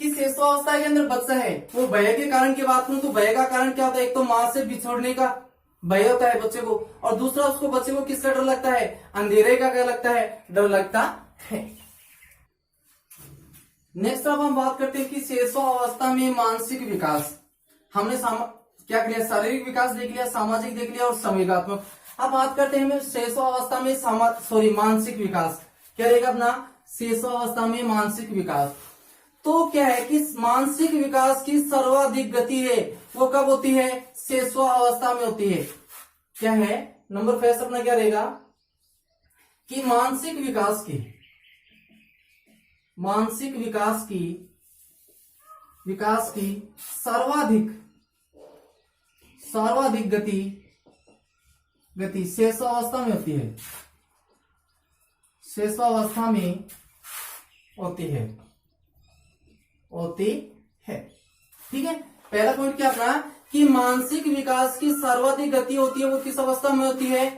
कि शेषावस्था के अंदर बच्चा है, वो भय के कारण की बात करूं तो भय का कारण क्या होता है, एक तो मां से बिछोड़ने का, भय होता है बच्चे को, और दूसरा उसको बच्चे को किसका डर लगता है, अंधेरे का क्या लगता है, डर लगता है। नेक्स्ट अब हम बात करते हैं कि शैशवावस्था में मानसिक विकास। हमने क्या किया, शारीरिक विकास देख लिया, सामाजिक देख लिया और संवेगात्मक। अब बात करते हैं शैशवावस्था में मानसिक विकास। क्या रहेगा अपना, शैशवावस्था में मानसिक विकास। तो क्या है कि मानसिक विकास की सर्वाधिक गति है वो कब होती है, शैशवावस्था में होती है। क्या है, नंबर फर्स्ट अपना क्या रहेगा कि मानसिक विकास की सर्वाधिक गति शैशवावस्था में होती है, शैशवावस्था में होती है। ठीक है, पहला पॉइंट क्या अपना कि मानसिक विकास की सर्वाधिक गति होती है वो किस अवस्था में होती है,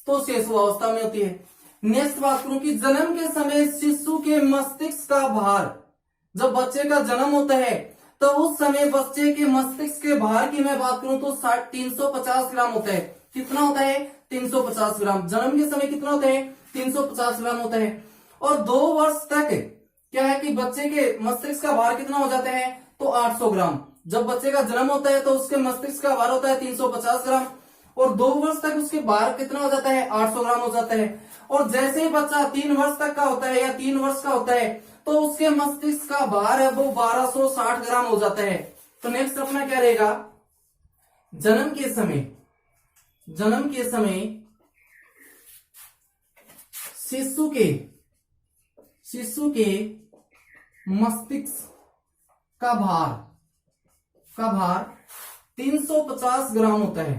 तो शैशवावस्था में होती है। नेक्स्ट बात करूं कि जन्म के समय शिशु के मस्तिष्क का भार, जब बच्चे का जन्म होता है तो उस समय बच्चे के मस्तिष्क के भार की मैं बात करूं तो 350 ग्राम होता है। कितना होता है, 350 ग्राम। जन्म के समय कितना होता है, 350 ग्राम होता है। और 2 वर्ष तक क्या है कि बच्चे के मस्तिष्क का भार कितना हो जाता है, तो 800 ग्राम। जब बच्चे का जन्म होता है तो उसके मस्तिष्क का भार होता है 350 ग्राम, और 2 वर्ष तक उसके भार कितना हो जाता है, 800 ग्राम हो जाता है। और जैसे ही बच्चा 3 वर्ष तक का होता है या 3 वर्ष का होता है तो उसके मस्तिष्क का भार है वो 1260 ग्राम हो जाता है। तो नेक्स्ट अपना क्या रहेगा, जन्म के समय शिशु के मस्तिष्क का भार 350 ग्राम होता है।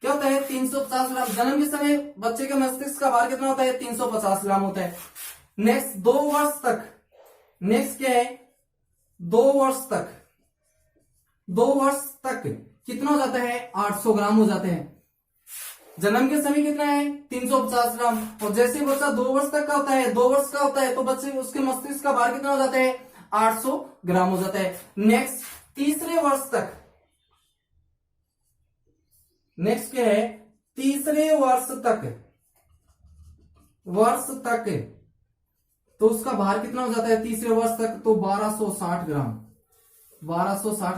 क्या होता है, 350 ग्राम। जन्म के समय बच्चे के मस्तिष्क का भार कितना होता है, 350 ग्राम होता है। नेक्स्ट 2 वर्ष तक, नेक्स्ट क्या है, 2 वर्ष तक कितना हो जाता है, 800 ग्राम हो जाते हैं। जन्म के समय कितना है, 350 ग्राम। और जैसे बच्चा 2 वर्ष तक का होता है, 2 वर्ष का होता है तो बच्चे उसके मस्तिष्क का भार कितना हो जाता है, 800 ग्राम हो जाता है। नेक्स्ट तीसरे वर्ष तक, नेक्स्ट क्या है, तीसरे वर्ष तक तो उसका भार कितना हो जाता है, तीसरे वर्ष तक तो 1260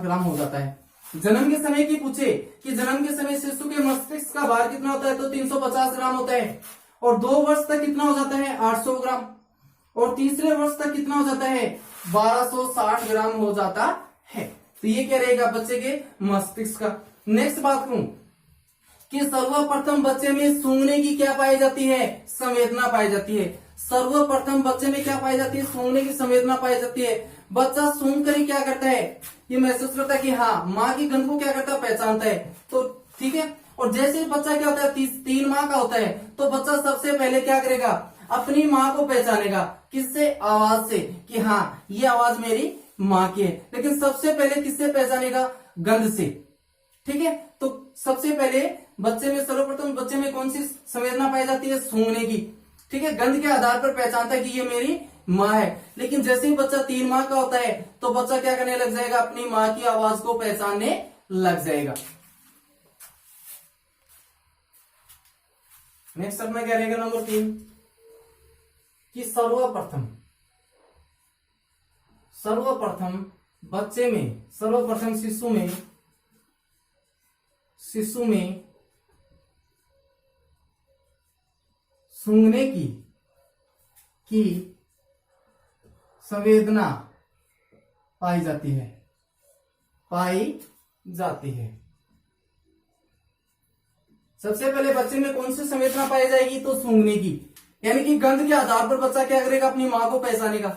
ग्राम हो जाता है। जन्म के समय की पूछे कि जन्म के समय शिशु के मस्तिष्क का भार कितना होता है, तो 350 ग्राम होता है। और 2 वर्ष तक कितना हो जाता है, 800 ग्राम। और तीसरे वर्ष तक कितना हो जाता है, 1260 ग्राम हो जाता है। तो ये क्या रहेगा बच्चे के मस्तिष्क का। नेक्स्ट बात करूं कि सर्वप्रथम बच्चे में सूंघने की क्या पाई जाती है, संवेदना पाई जाती है। सर्वप्रथम बच्चे में क्या पाई जाती है, सूंघने की संवेदना पाई जाती है। बच्चा सूंघ कर ही क्या करता है, ये महसूस करता है कि हाँ माँ की गंध को क्या करता है, पहचानता है। तो ठीक है, और जैसे ही बच्चा क्या होता है, 3 माह का होता है तो बच्चा सबसे पहले क्या करेगा, अपनी माँ को पहचानेगा। किससे, आवाज से, कि हाँ ये आवाज मेरी माँ की है। लेकिन सबसे पहले किससे पहचानेगा, गंध से। ठीक है, तो सबसे पहले सर्वप्रथम बच्चे में कौन सी संवेदना पाई जाती है, सूंघने की। ठीक है, गंध के आधार पर पहचानता है कि ये मेरी माँ है। लेकिन जैसे ही बच्चा 3 माह का होता है तो बच्चा क्या करने लग जाएगा, अपनी माँ की आवाज को पहचानने लग जाएगा। नेक्स्ट अपना क्या रहेगा, नंबर 3 कि सर्वप्रथम बच्चे में, सर्वप्रथम शिशु में सूंघने की संवेदना पाई जाती है। सबसे पहले बच्चे में कौन सी संवेदना पाई जाएगी, तो सूंघने की। यानी कि गंध के आधार पर बच्चा क्या करेगा, अपनी माँ को पहचानेगा।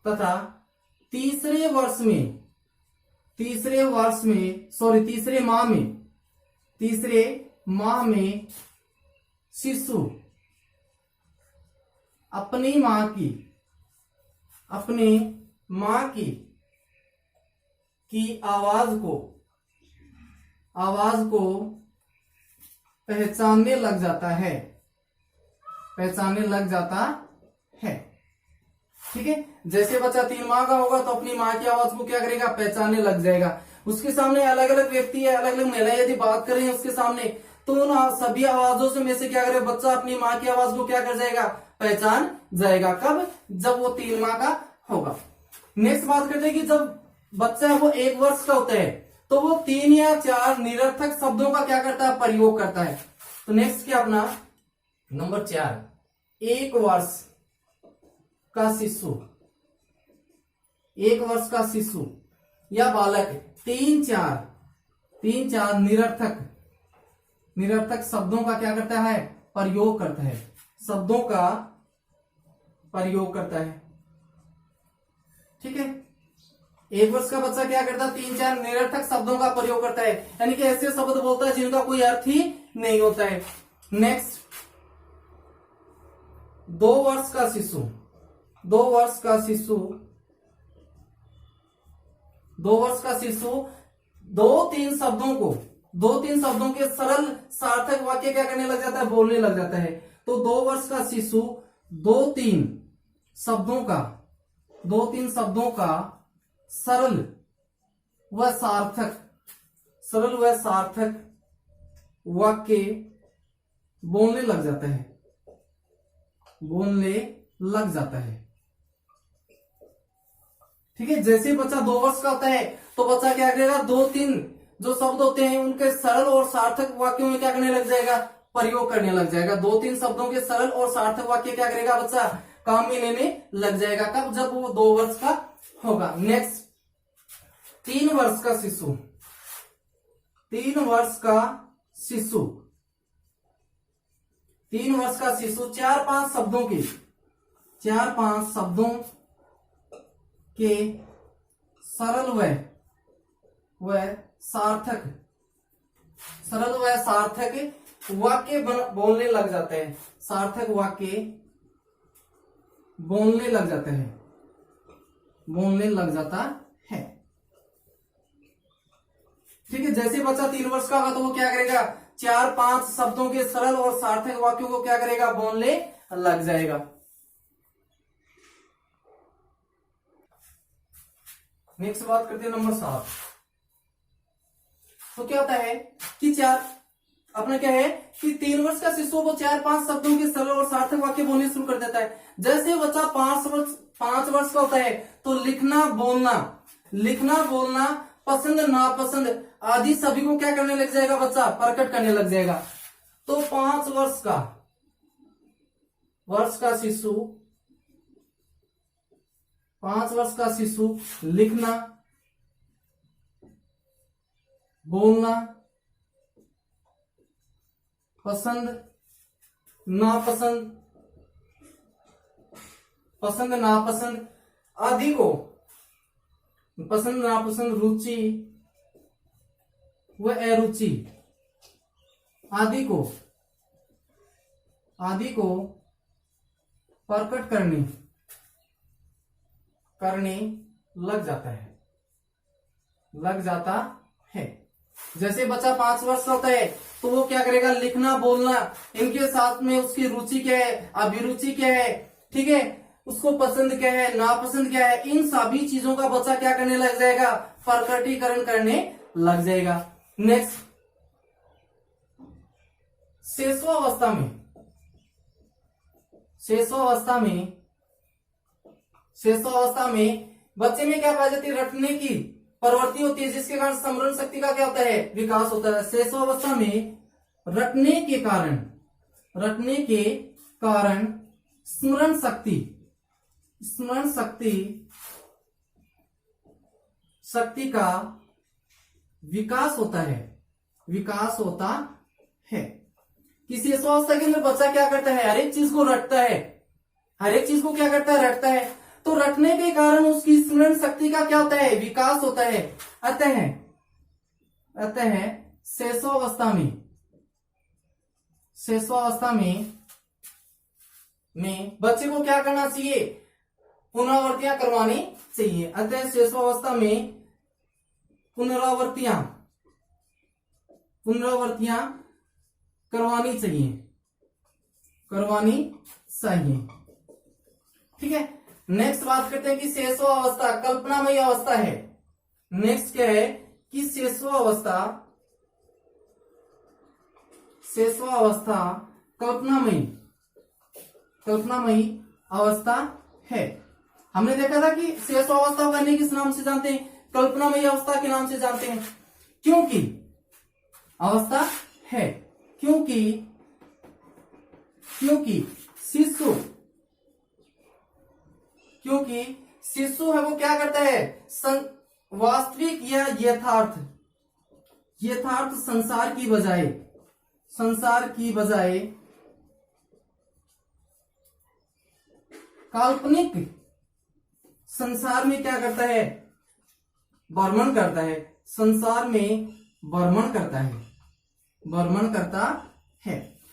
तथा तीसरे माह में शिशु अपनी माँ की आवाज को पहचानने लग जाता है। ठीक है, जैसे बच्चा 3 माह का होगा तो अपनी माँ की आवाज को क्या करेगा, पहचानने लग जाएगा। उसके सामने अलग अलग व्यक्ति है, अलग अलग महिलाएं यदि बात कर रही है उसके सामने, तो उन सभी आवाजों से में से क्या करेगा बच्चा, अपनी माँ की आवाज को क्या कर जाएगा, पहचान जाएगा। कब, जब वो 3 माह का होगा। नेक्स्ट बात करते हैं कि जब बच्चा वो 1 वर्ष का होता है तो वो 3 या 4 निरर्थक शब्दों का क्या करता है, प्रयोग करता है। तो नेक्स्ट क्या अपना नंबर 4, 1 वर्ष का शिशु, 1 वर्ष का शिशु या बालक 3-4 निरर्थक शब्दों का क्या करता है, प्रयोग करता है, शब्दों का प्रयोग करता है। ठीक है, 1 वर्ष का बच्चा क्या करता है, 3-4 निरर्थक शब्दों का प्रयोग करता है, यानी कि ऐसे शब्द बोलता है जिनका कोई अर्थ ही नहीं होता है। नेक्स्ट 2 वर्ष का शिशु, 2 वर्ष का शिशु 2-3 शब्दों के सरल सार्थक वाक्य क्या करने लग जाता है, बोलने लग जाता है। तो 2 वर्ष का शिशु 2-3 शब्दों का सरल व सार्थक वाक्य बोलने लग जाता है। ठीक है, जैसे बच्चा 2 वर्ष का होता है तो बच्चा क्या करेगा, 2-3 जो शब्द होते हैं उनके सरल और सार्थक वाक्यों में क्या करने लग जाएगा, प्रयोग करने लग जाएगा। 2-3 शब्दों के सरल और सार्थक वाक्य क्या करेगा बच्चा, काम में लेने लग जाएगा। कब, जब वो 2 वर्ष का होगा। नेक्स्ट 3 वर्ष का शिशु, 3 वर्ष का शिशु 4-5 शब्दों के सरल व सार्थक वाक्य बोलने लग जाते हैं, सार्थक वाक्य बोलने लग जाता है। ठीक है, जैसे बच्चा 3 वर्ष का होगा तो वो क्या करेगा, 4-5 शब्दों के सरल और सार्थक वाक्यों को क्या करेगा, बोलने लग जाएगा। नेक्स्ट बात करते हैं नंबर 7। तो क्या होता है कि अपना क्या है कि 3 वर्ष का शिशु वो 4-5 शब्दों के सरल और सार्थक वाक्य बोलने शुरू कर देता है। जैसे बच्चा 5 वर्ष का होता है तो लिखना बोलना पसंद नापसंद आदि सभी को क्या करने लग जाएगा बच्चा, प्रकट करने लग जाएगा। तो 5 वर्ष का शिशु लिखना बोलना पसंद नापसंद आदि को, पसंद नापसंद, रुचि व अरुचि आदि को प्रकट करने लग जाता है। जैसे बच्चा 5 वर्ष का होता है तो वो क्या करेगा, लिखना बोलना इनके साथ में उसकी रुचि क्या है, अभिरुचि क्या है, ठीक है, उसको पसंद क्या है, नापसंद क्या है, इन सभी चीजों का बच्चा क्या करने लग जाएगा, प्रकटीकरण करने लग जाएगा। नेक्स्ट शेषावस्था में बच्चे में क्या पाई जाती है, रटने की प्रवृत्ति होती है, जिसके कारण स्मरण शक्ति का क्या होता है, विकास होता है। शेषावस्था में रटने के कारण स्मरण शक्ति का विकास होता है। कि शेषावस्था के अंदर बच्चा क्या करता है, हर एक चीज को रटता है, हर एक चीज को क्या करता है, रटता है। तो रटने के कारण उसकी स्मरण शक्ति का क्या होता है, विकास होता है। अतः शेषावस्था में बच्चे को क्या करना चाहिए, पुनरावृत्तियां करवानी चाहिए। अतः शेषावस्था में पुनरावृत्तियां करवानी चाहिए। ठीक है, नेक्स्ट बात करते हैं कि शेषो अवस्था कल्पनामयी अवस्था है। नेक्स्ट क्या है कि शेषो अवस्था कल्पनामयी अवस्था है। हमने देखा था कि शेषो अवस्था करने किस नाम से जानते हैं, कल्पनामयी अवस्था के नाम से जानते हैं, क्योंकि अवस्था है, क्योंकि शिशु है वो क्या करता है, वास्तविक या यथार्थ संसार की बजाय काल्पनिक संसार में क्या करता है, भ्रमण करता है, संसार में भ्रमण करता है।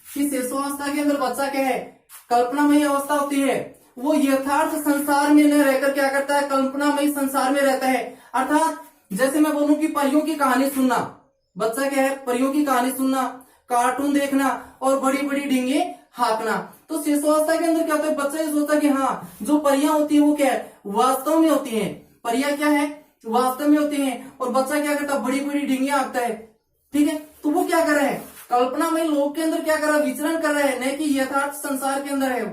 कि शेषावस्था के अंदर बच्चा क्या है, कल्पनामयी अवस्था होती है, वो यथार्थ संसार में न रहकर क्या करता है, कल्पनामयी संसार में रहता है। अर्थात जैसे मैं बोलूं कि परियों की कहानी सुनना, बच्चा क्या है, परियों की कहानी सुनना, कार्टून देखना और बड़ी बड़ी डींगे हाँकना। तो शेषावस्था के अंदर क्या होता है, बच्चा ये सोचता है कि हाँ जो परियां होती है वो क्या है, वास्तव में होती है, परियां क्या है, वास्तव में होती है। और बच्चा क्या करता है, बड़ी बड़ी डींगियां हाँकता है। ठीक है, तो वो क्या कर रहा है, कल्पनामय लोक के अंदर क्या कर रहा है, विचरण कर रहा है, न कि यथार्थ संसार के अंदर है वो।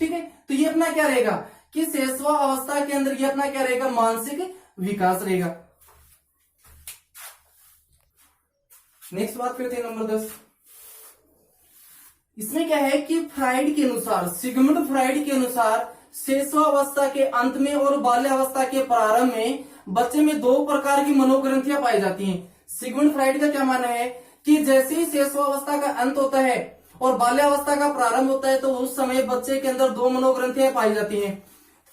ठीक है, तो ये अपना क्या रहेगा कि शेषवा अवस्था के अंदर ये अपना क्या रहेगा, मानसिक विकास रहेगा। नेक्स्ट बात करते हैं नंबर 10। इसमें क्या है कि फ्राइड के अनुसार, सिगमंड फ्राइड के अनुसार शेषवावस्था के अंत में और बाल्यावस्था के प्रारंभ में बच्चे में दो प्रकार की मनोग्रंथियां पाई जाती हैं। सिगमंड फ्राइड का क्या मानना है कि जैसे ही शेषवावस्था का अंत होता है और बाल्यावस्था का प्रारंभ होता है तो उस समय बच्चे के अंदर दो मनोग्रंथियां पाई जाती हैं।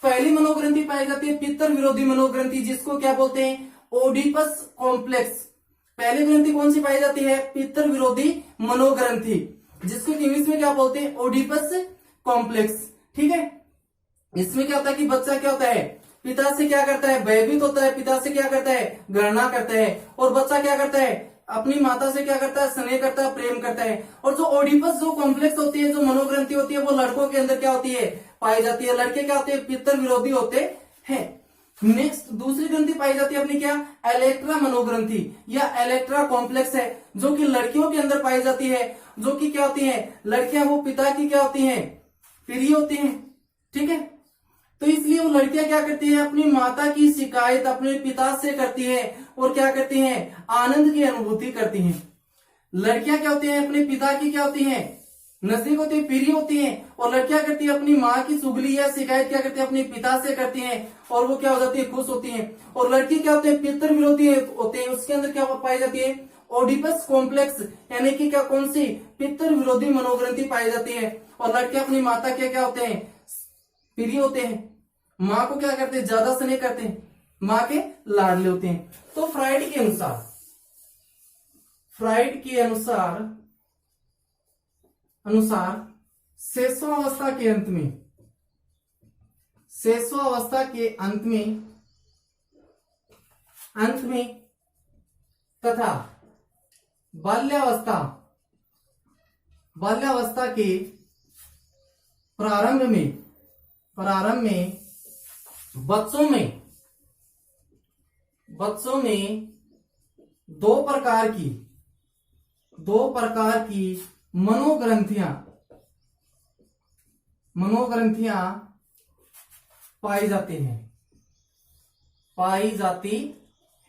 पहली मनोग्रंथि पाई जाती है पित्तर विरोधी मनोग्रंथि, जिसको क्या बोलते हैं, ओडिपस कॉम्प्लेक्स। पहली ग्रंथि कौन सी पाई जाती है, पित्तर विरोधी मनोग्रंथि, जिसको इंग्लिश में क्या बोलते हैं, ओडिपस कॉम्प्लेक्स। ठीक है, इसमें क्या होता है कि बच्चा क्या होता है, पिता से क्या करता है, भयभीत होता है, पिता से क्या करता है, गणना करता है, और बच्चा क्या करता है, अपनी माता से क्या करता है, स्नेह करता है, प्रेम करता है। और जो ओडिपस जो कॉम्प्लेक्स होती है, जो मनोग्रंथि होती है, वो लड़कों के अंदर क्या होती है, पाई जाती है। लड़के क्या होते हैं, पित्तर विरोधी होते हैं। नेक्स्ट दूसरी ग्रंथि पाई जाती है अपनी क्या, इलेक्ट्रा मनोग्रंथि या इलेक्ट्रा कॉम्प्लेक्स है, जो कि लड़कियों के अंदर पाई जाती है, जो कि क्या होती है, लड़कियां वो पिता की क्या होती हैं, प्रिय होती हैं। ठीक है, तो इसलिए वो लड़कियां क्या करती हैं, अपनी माता की शिकायत अपने पिता से करती है और क्या करती हैं, आनंद की अनुभूति करती हैं। लड़कियां क्या होती हैं, अपने पिता की क्या होती हैं, नजदीक होती है, प्रिय होती हैं। और लड़कियां करती है अपनी माँ की चुगली या शिकायत क्या करती है, अपने पिता से करती हैं और वो क्या हो जाती है, खुश होती हैं। और लड़की क्या होते हैं, पितर विरोधी होते हैं, उसके अंदर क्या पाई जाती है, ओडिपस कॉम्प्लेक्स, यानी कि क्या, कौन सी, पितर विरोधी मनोग्रंथि पाई जाती है। और लड़के अपनी माता के क्या होते हैं, प्रिय होते हैं, माँ को क्या करते हैं, ज्यादा स्नेह करते हैं, माँ के लाडले होते हैं। तो फ्राइड के अनुसार शेषावस्था के अंत में तथा बाल्यावस्था के प्रारंभ में बच्चों में दो प्रकार की मनोग्रंथियां पाई जाती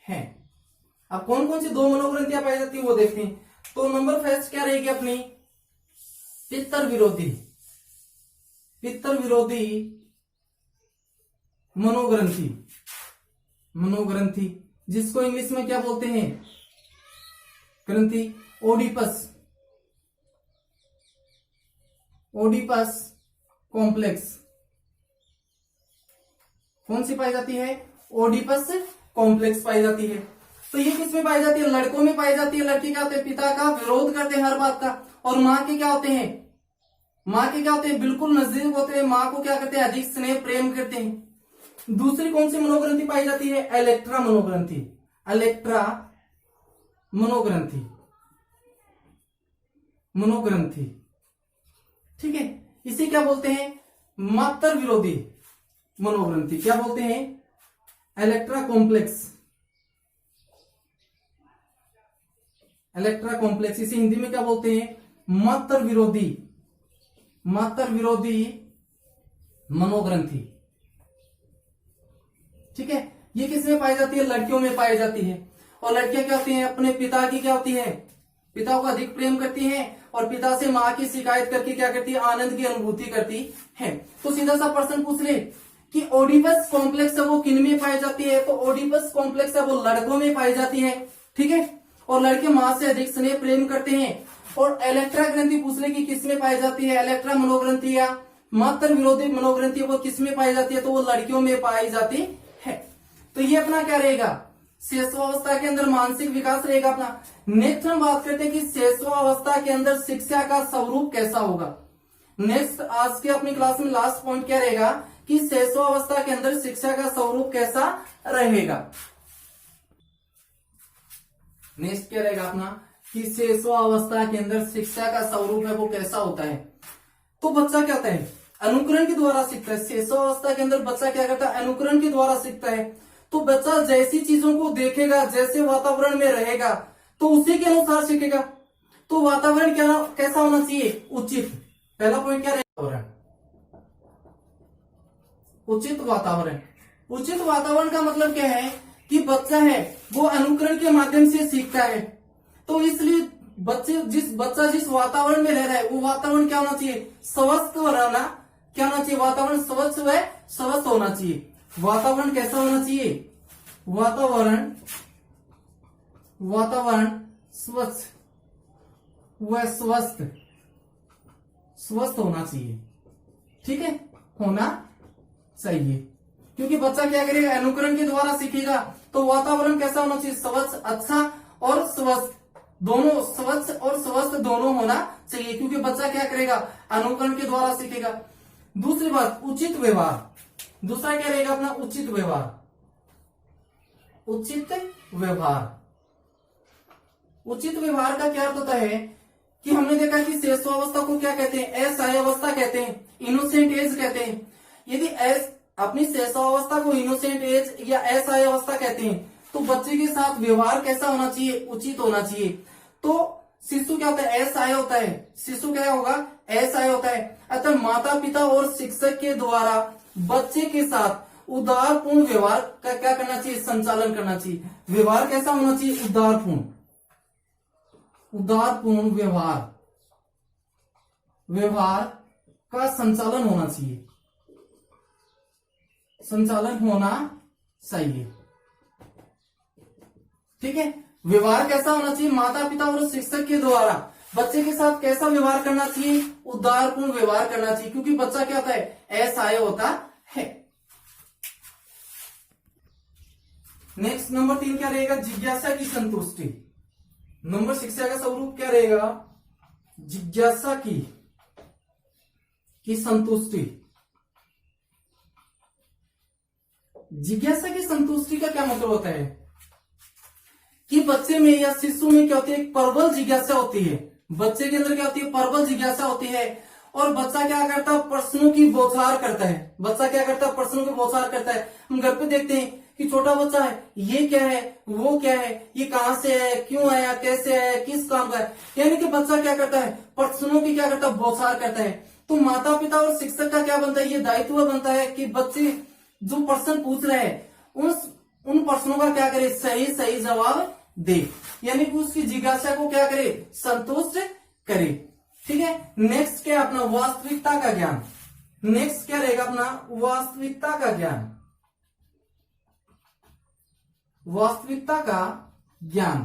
हैं। अब कौन कौन सी दो मनोग्रंथियां पाई जाती है वो देखते हैं। तो नंबर फर्स्ट क्या रहेगी अपनी, पित्तर विरोधी मनोग्रंथि, जिसको इंग्लिश में क्या बोलते हैं, ग्रंथि ओडिपस कॉम्प्लेक्स। कौन सी पाई जाती है, ओडिपस कॉम्प्लेक्स पाई जाती है। तो ये किस में पाई जाती है, लड़कों में पाई जाती है। लड़के क्या होते हैं, पिता का विरोध करते हैं हर बात का। और माँ के क्या होते हैं, बिल्कुल नजदीक होते हैं, माँ को क्या करते हैं, अधिक स्नेह प्रेम करते हैं। दूसरी कौन सी मनोग्रंथि पाई जाती है, इलेक्ट्रा मनोग्रंथि। ठीक है, इसे क्या बोलते हैं, मातर विरोधी मनोग्रंथि, क्या बोलते हैं, इलेक्ट्रा कॉम्प्लेक्स, इलेक्ट्रा कॉम्प्लेक्स, इसे हिंदी में क्या बोलते हैं, मात्र विरोधी, मात्र विरोधी मनोग्रंथि। ठीक है, ये किसमें पाई जाती है, लड़कियों में पाई जाती है। और लड़कियां क्या होती हैं, अपने पिता की क्या होती है, पिता को अधिक प्रेम करती हैं और पिता से माँ की शिकायत करके क्या करती है, आनंद की अनुभूति करती है। तो सीधा सा प्रश्न पूछ ले कि ओडिपस कॉम्प्लेक्स है वो किन में पाई जाती है, तो ओडिपस कॉम्प्लेक्स है वो लड़कों में पाई जाती है। ठीक है, और लड़के माँ से अधिक स्नेह प्रेम करते हैं। और इलेक्ट्रा ग्रंथि पूछ ले कि किसमें पाई जाती है, इलेक्ट्रा मनोग्रंथि या मात्र विरोधी मनोग्रंथि वो किसमें पाई जाती है, तो वो लड़कियों में पाई जाती है। तो ये अपना क्या रहेगा, शैशवावस्था के अंदर मानसिक विकास रहेगा अपना। नेक्स्ट हम बात करते हैं कि शैशवावस्था के अंदर शिक्षा का स्वरूप कैसा होगा। नेक्स्ट आज के अपनी क्लास में लास्ट पॉइंट क्या रहेगा कि शैशवावस्था के अंदर शिक्षा का स्वरूप कैसा रहेगा। नेक्स्ट क्या रहेगा अपना कि शैशवावस्था के अंदर शिक्षा का स्वरूप है वो कैसा होता है। तो बच्चा क्या होता है, अनुकरण के द्वारा सीखता है। शैशवावस्था के अंदर बच्चा क्या करता है, अनुकरण के द्वारा सीखता है। तो बच्चा जैसी चीजों को देखेगा, जैसे वातावरण में रहेगा तो उसी के अनुसार सीखेगा। तो वातावरण क्या कैसा होना चाहिए, उचित। पहला पॉइंट क्या रहेगा, वातावरण, उचित वातावरण। उचित वातावरण का मतलब क्या है कि बच्चा है वो अनुकरण के माध्यम से सीखता है। तो इसलिए बच्चा जिस वातावरण में रह रहा है वो वातावरण क्या होना चाहिए, स्वस्थ रहना, क्या होना चाहिए, वातावरण स्वच्छ व स्वस्थ होना चाहिए। वातावरण कैसा होना चाहिए, वातावरण स्वच्छ व स्वस्थ होना चाहिए। ठीक है, होना चाहिए, क्योंकि बच्चा क्या करेगा, अनुकरण के द्वारा सीखेगा। तो वातावरण कैसा होना चाहिए, स्वच्छ, अच्छा और स्वस्थ दोनों, स्वच्छ और स्वस्थ दोनों होना चाहिए, क्योंकि बच्चा क्या करेगा, अनुकरण के द्वारा सीखेगा। दूसरी बात, उचित व्यवहार। दूसरा क्या रहेगा अपना, उचित व्यवहार। उचित व्यवहार, उचित व्यवहार का क्या अर्थ होता है कि हमने देखा कि शैशवावस्था को क्या कहते हैं, असायावस्था कहते हैं, इनोसेंट एज कहते हैं। यदि अपनी शैशवावस्था को इनोसेंट एज या असायावस्था कहते हैं, तो बच्चे के साथ व्यवहार कैसा होना चाहिए, उचित होना चाहिए। तो शिशु क्या होता है, असहाय होता है, शिशु क्या होगा, असहाय होता है। अतः माता पिता और शिक्षक के द्वारा बच्चे के साथ उदारपूर्ण व्यवहार का क्या करना चाहिए, संचालन करना चाहिए। व्यवहार कैसा होना चाहिए, उदारपूर्ण व्यवहार का संचालन होना चाहिए, संचालन होना चाहिए। ठीक है, व्यवहार कैसा होना चाहिए, माता पिता और शिक्षक के द्वारा बच्चे के साथ कैसा व्यवहार करना चाहिए, उदारपूर्ण व्यवहार करना चाहिए, क्योंकि बच्चा क्या होता है, असहाय होता है। नेक्स्ट नंबर 3 क्या रहेगा, जिज्ञासा की संतुष्टि। नंबर शिक्षा का स्वरूप क्या रहेगा, जिज्ञासा की संतुष्टि। जिज्ञासा की संतुष्टि का क्या मतलब होता है कि बच्चे में या शिशु में क्या होती है, एक प्रबल जिज्ञासा होती है। बच्चे के अंदर क्या होती है, प्रबल जिज्ञासा होती है। और बच्चा क्या करता है, प्रश्नों की बौछार करता है। बच्चा क्या करता है, प्रश्नों की बौछार करता है। हम घर पे देखते हैं कि छोटा बच्चा है, ये क्या है, वो क्या है, ये कहां से है, क्यों आया, कैसे है, किस काम का है। यानी कि बच्चा क्या करता है, प्रश्नों की क्या करता है, बौछार करता है। तो माता पिता और शिक्षक का क्या बनता है, ये दायित्व बनता है कि बच्चे जो प्रश्न पूछ रहे हैं उन प्रश्नों का क्या करे, सही जवाब दे, यानी कि उसकी जिज्ञासा को क्या करे, संतुष्ट करे। ठीक है, नेक्स्ट क्या अपना, वास्तविकता का ज्ञान। नेक्स्ट क्या रहेगा अपना, वास्तविकता का ज्ञान। वास्तविकता का ज्ञान।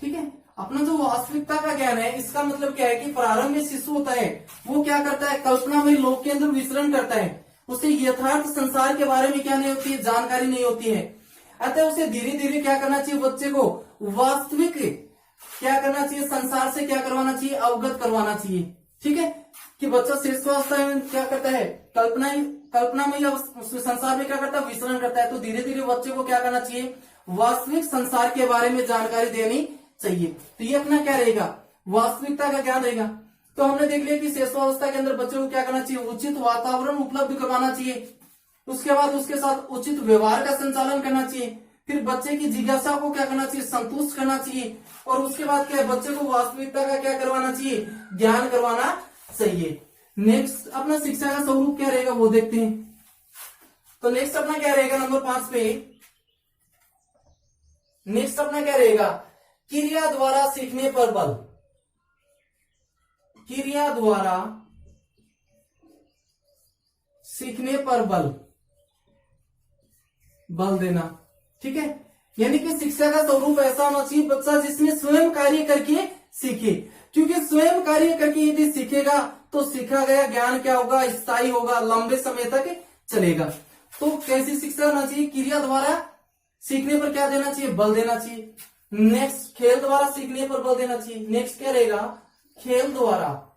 ठीक है, अपना जो वास्तविकता का ज्ञान है, इसका मतलब क्या है कि प्रारंभ में शिशु होता है वो क्या करता है, कल्पना में लोक के अंदर विचरण करता है। उसे यथार्थ संसार के बारे में क्या नहीं होती है, जानकारी नहीं होती है। अतः उसे धीरे धीरे क्या करना चाहिए, बच्चे को वास्तविक क्या करना चाहिए, संसार से क्या करवाना चाहिए, अवगत करवाना चाहिए। ठीक है, कि बच्चा शैशवावस्था में क्या करता है, कल्पना में या संसार में क्या करता है, विचरण करता है। तो धीरे धीरे बच्चे को क्या करना चाहिए, वास्तविक संसार के बारे में जानकारी देनी चाहिए। तो ये अपना क्या रहेगा, वास्तविकता का ज्ञान रहेगा। तो हमने देख लिया कि शिशुअवस्था के अंदर बच्चे को क्या करना चाहिए, उचित वातावरण उपलब्ध करवाना चाहिए। उसके बाद उसके साथ उचित व्यवहार का संचालन करना चाहिए। फिर बच्चे की जिज्ञासा को क्या करना चाहिए, संतुष्ट करना चाहिए। और उसके बाद क्या है, बच्चे को वास्तविकता का क्या करवाना चाहिए, ज्ञान करवाना चाहिए। नेक्स्ट अपना शिक्षा का स्वरूप क्या रहेगा वो देखते हैं। तो नेक्स्ट अपना क्या रहेगा नंबर 5 पे, नेक्स्ट अपना क्या रहेगा, क्रिया द्वारा सीखने पर बल। क्रिया द्वारा सीखने पर बल देना। ठीक है, यानी कि शिक्षा का स्वरूप ऐसा होना चाहिए बच्चा जिसमें स्वयं कार्य करके सीखे, क्योंकि स्वयं कार्य करके यदि सीखेगा तो सीखा गया ज्ञान क्या होगा, स्थायी होगा, लंबे समय तक चलेगा। तो कैसी शिक्षा होना चाहिए, क्रिया द्वारा सीखने पर क्या देना चाहिए, बल देना चाहिए। नेक्स्ट खेल द्वारा सीखने पर बल देना चाहिए। नेक्स्ट क्या रहेगा, खेल द्वारा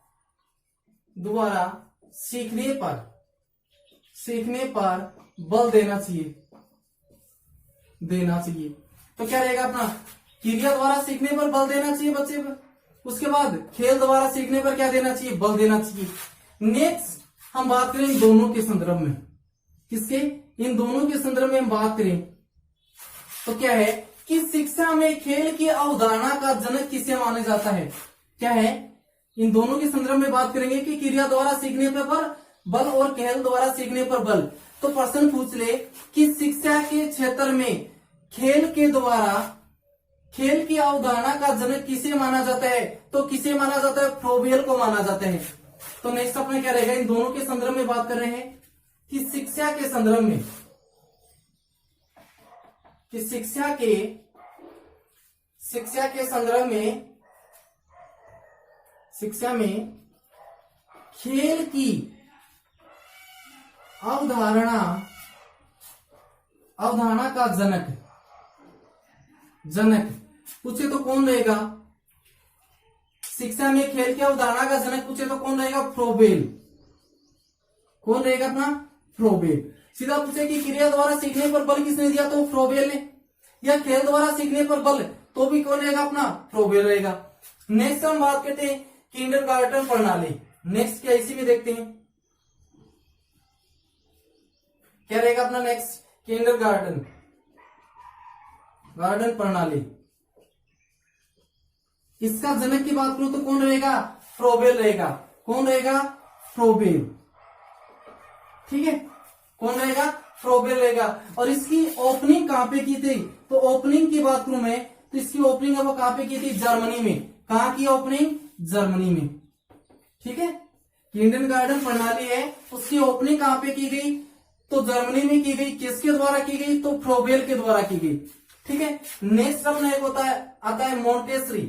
सीखने पर बल देना चाहिए। तो क्या रहेगा अपना, क्रिया द्वारा सीखने पर बल देना चाहिए बच्चे पर। उसके बाद खेल द्वारा सीखने पर क्या देना चाहिए, बल देना चाहिए। नेक्स्ट हम बात करें इन दोनों के संदर्भ में, किसके, इन दोनों के संदर्भ में हम बात करें तो क्या है कि शिक्षा में खेल की अवधारणा का जनक किसे माना जाता है। क्या है, इन दोनों के संदर्भ में बात करेंगे कि क्रिया द्वारा सीखने पर बल और खेल द्वारा सीखने पर बल। तो प्रश्न पूछ ले कि शिक्षा के क्षेत्र में खेल के द्वारा खेल की अवधारणा का जनक किसे माना जाता है, तो किसे माना जाता है, फ्रोबेल को माना जाता है। तो नेक्स्ट अपना क्या रहेगा, इन दोनों के संदर्भ में बात कर रहे हैं कि शिक्षा के संदर्भ में, कि शिक्षा के संदर्भ में, शिक्षा में खेल की अवधारणा का जनक पूछे तो कौन रहेगा, शिक्षा में खेल की अवधारणा का जनक पूछे तो कौन रहेगा, फ्रोबेल। कौन रहेगा अपना, फ्रोबेल। सीधा पूछे कि क्रिया द्वारा सीखने पर बल किसने दिया, तो फ्रोबेल ने। या खेल द्वारा सीखने पर बल, तो भी कौन रहेगा अपना, फ्रोबेल रहेगा। नेक्स्ट हम बात करते हैं किंडरगार्टन प्रणाली। नेक्स्ट क्या इसी में देखते हैं, क्या रहेगा अपना नेक्स्ट, किंडरगार्टन प्रणाली। इसका जनक की बात करूं तो कौन रहेगा, फ्रोबेल रहेगा। कौन रहेगा, फ्रोबेल। ठीक है, कौन रहेगा, फ्रोबेल रहेगा। और इसकी ओपनिंग कहां पे की थी, तो ओपनिंग की बात करूं मैं तो इसकी ओपनिंग है वो कहां पे की थी, जर्मनी में। कहां की ओपनिंग, जर्मनी में। ठीक है, किंडरगार्टन प्रणाली है उसकी ओपनिंग कहां पे की गई, तो जर्मनी में की गई। किसके द्वारा की गई, तो फ्रोबेल के द्वारा की गई। ठीक है, नेक्स्ट अपना एक आता है मोंटेसरी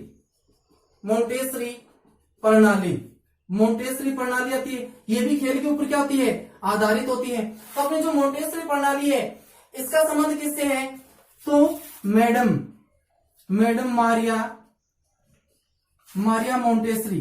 प्रणाली। मोंटेसरी प्रणाली आती है, ये भी खेल के ऊपर क्या होती है, आधारित होती है। तो अपनी जो मोंटेसरी प्रणाली है इसका संबंध किससे है, तो मैडम मारिया मोंटेसरी।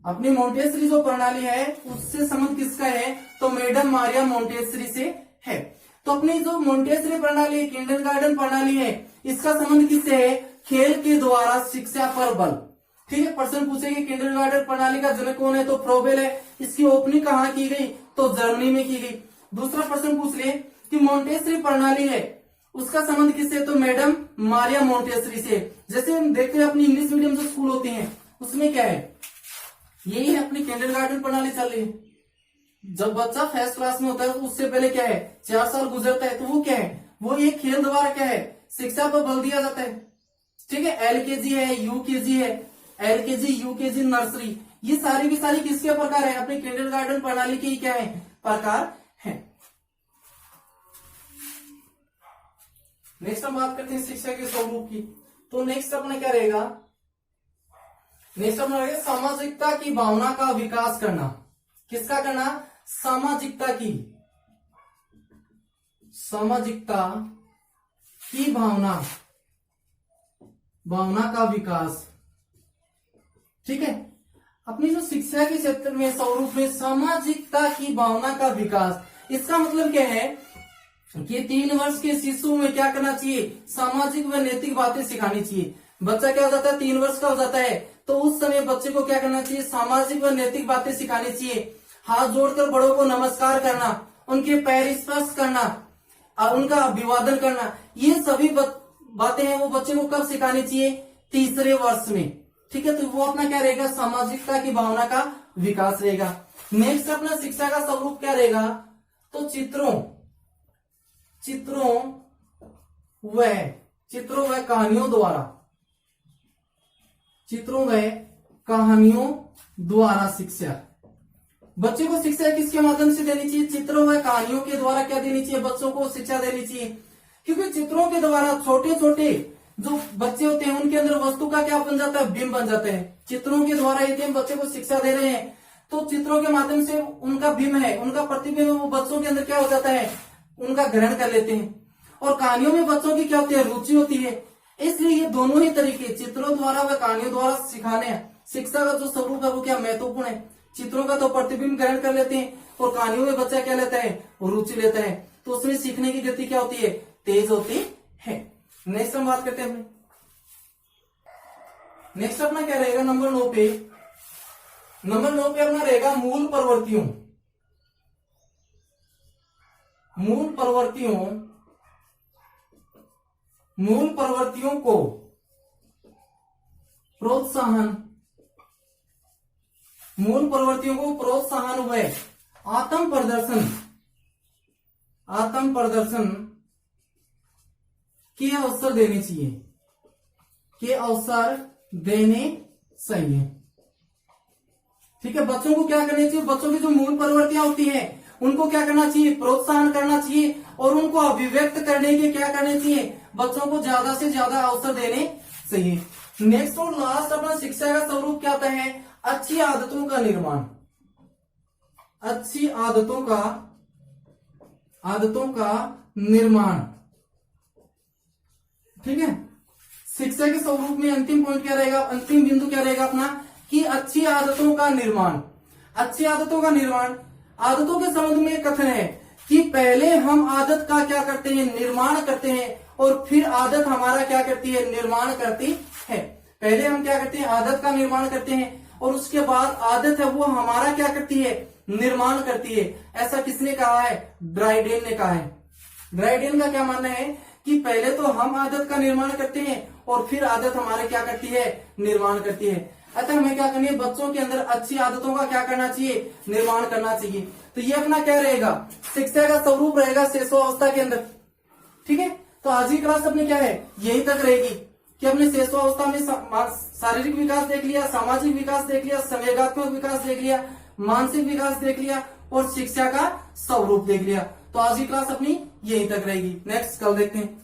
अपनी मोंटेसरी जो प्रणाली है उससे संबंध किसका है, तो मैडम मारिया मोंटेसरी से है। तो अपनी जो मोंटेसरी प्रणाली है, किंडरगार्टन प्रणाली है, इसका संबंध किससे है, खेल के द्वारा शिक्षा पर बल। ठीक है, प्रश्न पूछेंगे किंडरगार्टन प्रणाली का जनक कौन है, तो फ्रोबेल है। इसकी ओपनिंग कहां की गई, तो जर्मनी में की गई। दूसरा प्रश्न पूछ ले कि मोंटेसरी प्रणाली है उसका संबंध किससे, तो मैडम मारिया मोंटेसरी से। जैसे हम देखते हैं अपनी इंग्लिश मीडियम जो स्कूल होते हैं उसमें क्या है, यही है अपनी किंडरगार्टन प्रणाली चल रही है। जब बच्चा फर्स्ट क्लास में होता है उससे पहले क्या है, 4 साल गुजरता है, तो वो क्या है, वो एक खेल द्वारा क्या है, शिक्षा पर बल दिया जाता है। ठीक है, एलकेजी है, यूकेजी है, एलकेजी यूकेजी नर्सरी, ये सारी की सारी किसके प्रकार है, अपनी किंडरगार्टन प्रणाली के क्या है, प्रकार है। नेक्स्ट हम बात करते हैं शिक्षा के स्वरूप की। तो नेक्स्ट अपना क्या रहेगा, नेक्स्ट अपना रहेगा सामाजिकता की भावना का विकास करना। किसका करना, सामाजिकता की भावना का विकास। ठीक है, अपनी जो शिक्षा के क्षेत्र में स्वरूप में सामाजिकता की भावना का विकास, इसका मतलब क्या है कि 3 वर्ष के शिशु में क्या करना चाहिए, सामाजिक व नैतिक बातें सिखानी चाहिए। बच्चा क्या हो जाता है, 3 वर्ष का हो जाता है तो तो उस समय बच्चे को क्या करना चाहिए, सामाजिक व नैतिक बातें सिखानी चाहिए। हाथ जोड़कर बड़ों को नमस्कार करना, उनके पैर स्पर्श करना और उनका अभिवादन करना, ये सभी बातें हैं वो बच्चे को कब सिखानी चाहिए, तीसरे वर्ष में। ठीक है, तो वो अपना क्या रहेगा, सामाजिकता की भावना का विकास रहेगा। नेक्स्ट अपना शिक्षा का स्वरूप क्या रहेगा, तो चित्रों व कहानियों द्वारा शिक्षा। बच्चे को शिक्षा किसके माध्यम से देनी चाहिए, चित्रों व कहानियों के द्वारा क्या देनी चाहिए, बच्चों को शिक्षा देनी चाहिए। क्योंकि चित्रों के द्वारा छोटे छोटे जो बच्चे होते हैं उनके अंदर वस्तु का क्या बन जाता है, बिंब बन जाते हैं। चित्रों के द्वारा यदि हम बच्चे को शिक्षा दे रहे हैं तो चित्रों के माध्यम से उनका बिंब है, उनका प्रतिबिंब है, वो बच्चों के अंदर क्या हो जाता है, उनका ग्रहण कर लेते हैं। और कहानियों में बच्चों की क्या होती है, रुचि होती है। इसलिए ये दोनों ही तरीके, चित्रों द्वारा व कहानियों द्वारा सिखाने शिक्षा का जो स्वरूप है वो क्या महत्वपूर्ण है। चित्रों का तो प्रतिबिंब ग्रहण कर लेते हैं और कहानियों में बच्चा क्या लेता है, रुचि लेता है, तो उसमें सीखने की गति क्या होती है, तेज होती है। नेक्स्ट हम बात करते हैं, नेक्स्ट अपना क्या रहेगा, नंबर 9 पे अपना रहेगा मूल प्रवृत्तियों को प्रोत्साहन व आत्म प्रदर्शन के अवसर देने चाहिए। ठीक है, बच्चों को क्या करना चाहिए, बच्चों की जो मूल प्रवृत्तियां होती हैं उनको क्या करना चाहिए, प्रोत्साहन करना चाहिए और उनको अभिव्यक्त करने के क्या करने चाहिए, बच्चों को ज्यादा से ज्यादा अवसर देने चाहिए। नेक्स्ट और लास्ट अपना शिक्षा का स्वरूप क्या होता है, अच्छी आदतों का निर्माण। ठीक है, शिक्षा के स्वरूप में अंतिम पॉइंट क्या रहेगा, अंतिम बिंदु क्या रहेगा अपना, कि अच्छी आदतों का निर्माण। आदतों के संबंध में एक कथन है कि पहले हम आदत का क्या करते हैं, निर्माण करते हैं और फिर आदत हमारा क्या करती है, निर्माण करती है। पहले हम क्या करते हैं, आदत का निर्माण करते हैं और उसके बाद आदत है वो हमारा क्या करती है, निर्माण करती है। ऐसा किसने कहा है, ड्राइडेन ने कहा है। ड्राइडेन का क्या मानना है कि पहले तो हम आदत का निर्माण करते हैं और फिर आदत हमारे क्या करती है, निर्माण करती है। अतः हमें क्या करनी है, बच्चों के अंदर अच्छी आदतों का क्या करना चाहिए, निर्माण करना चाहिए। तो ये अपना क्या रहेगा, शिक्षा का स्वरूप रहेगा शिशुअवस्था के अंदर। ठीक है, तो आज की क्लास अपनी क्या है, यही तक रहेगी कि हमने शिशुअवस्था में शारीरिक विकास देख लिया, सामाजिक विकास देख लिया, संवेगात्मक विकास देख लिया, मानसिक विकास देख लिया और शिक्षा का स्वरूप देख लिया। तो आज की क्लास अपनी यही तक रहेगी। नेक्स्ट कल देखते हैं।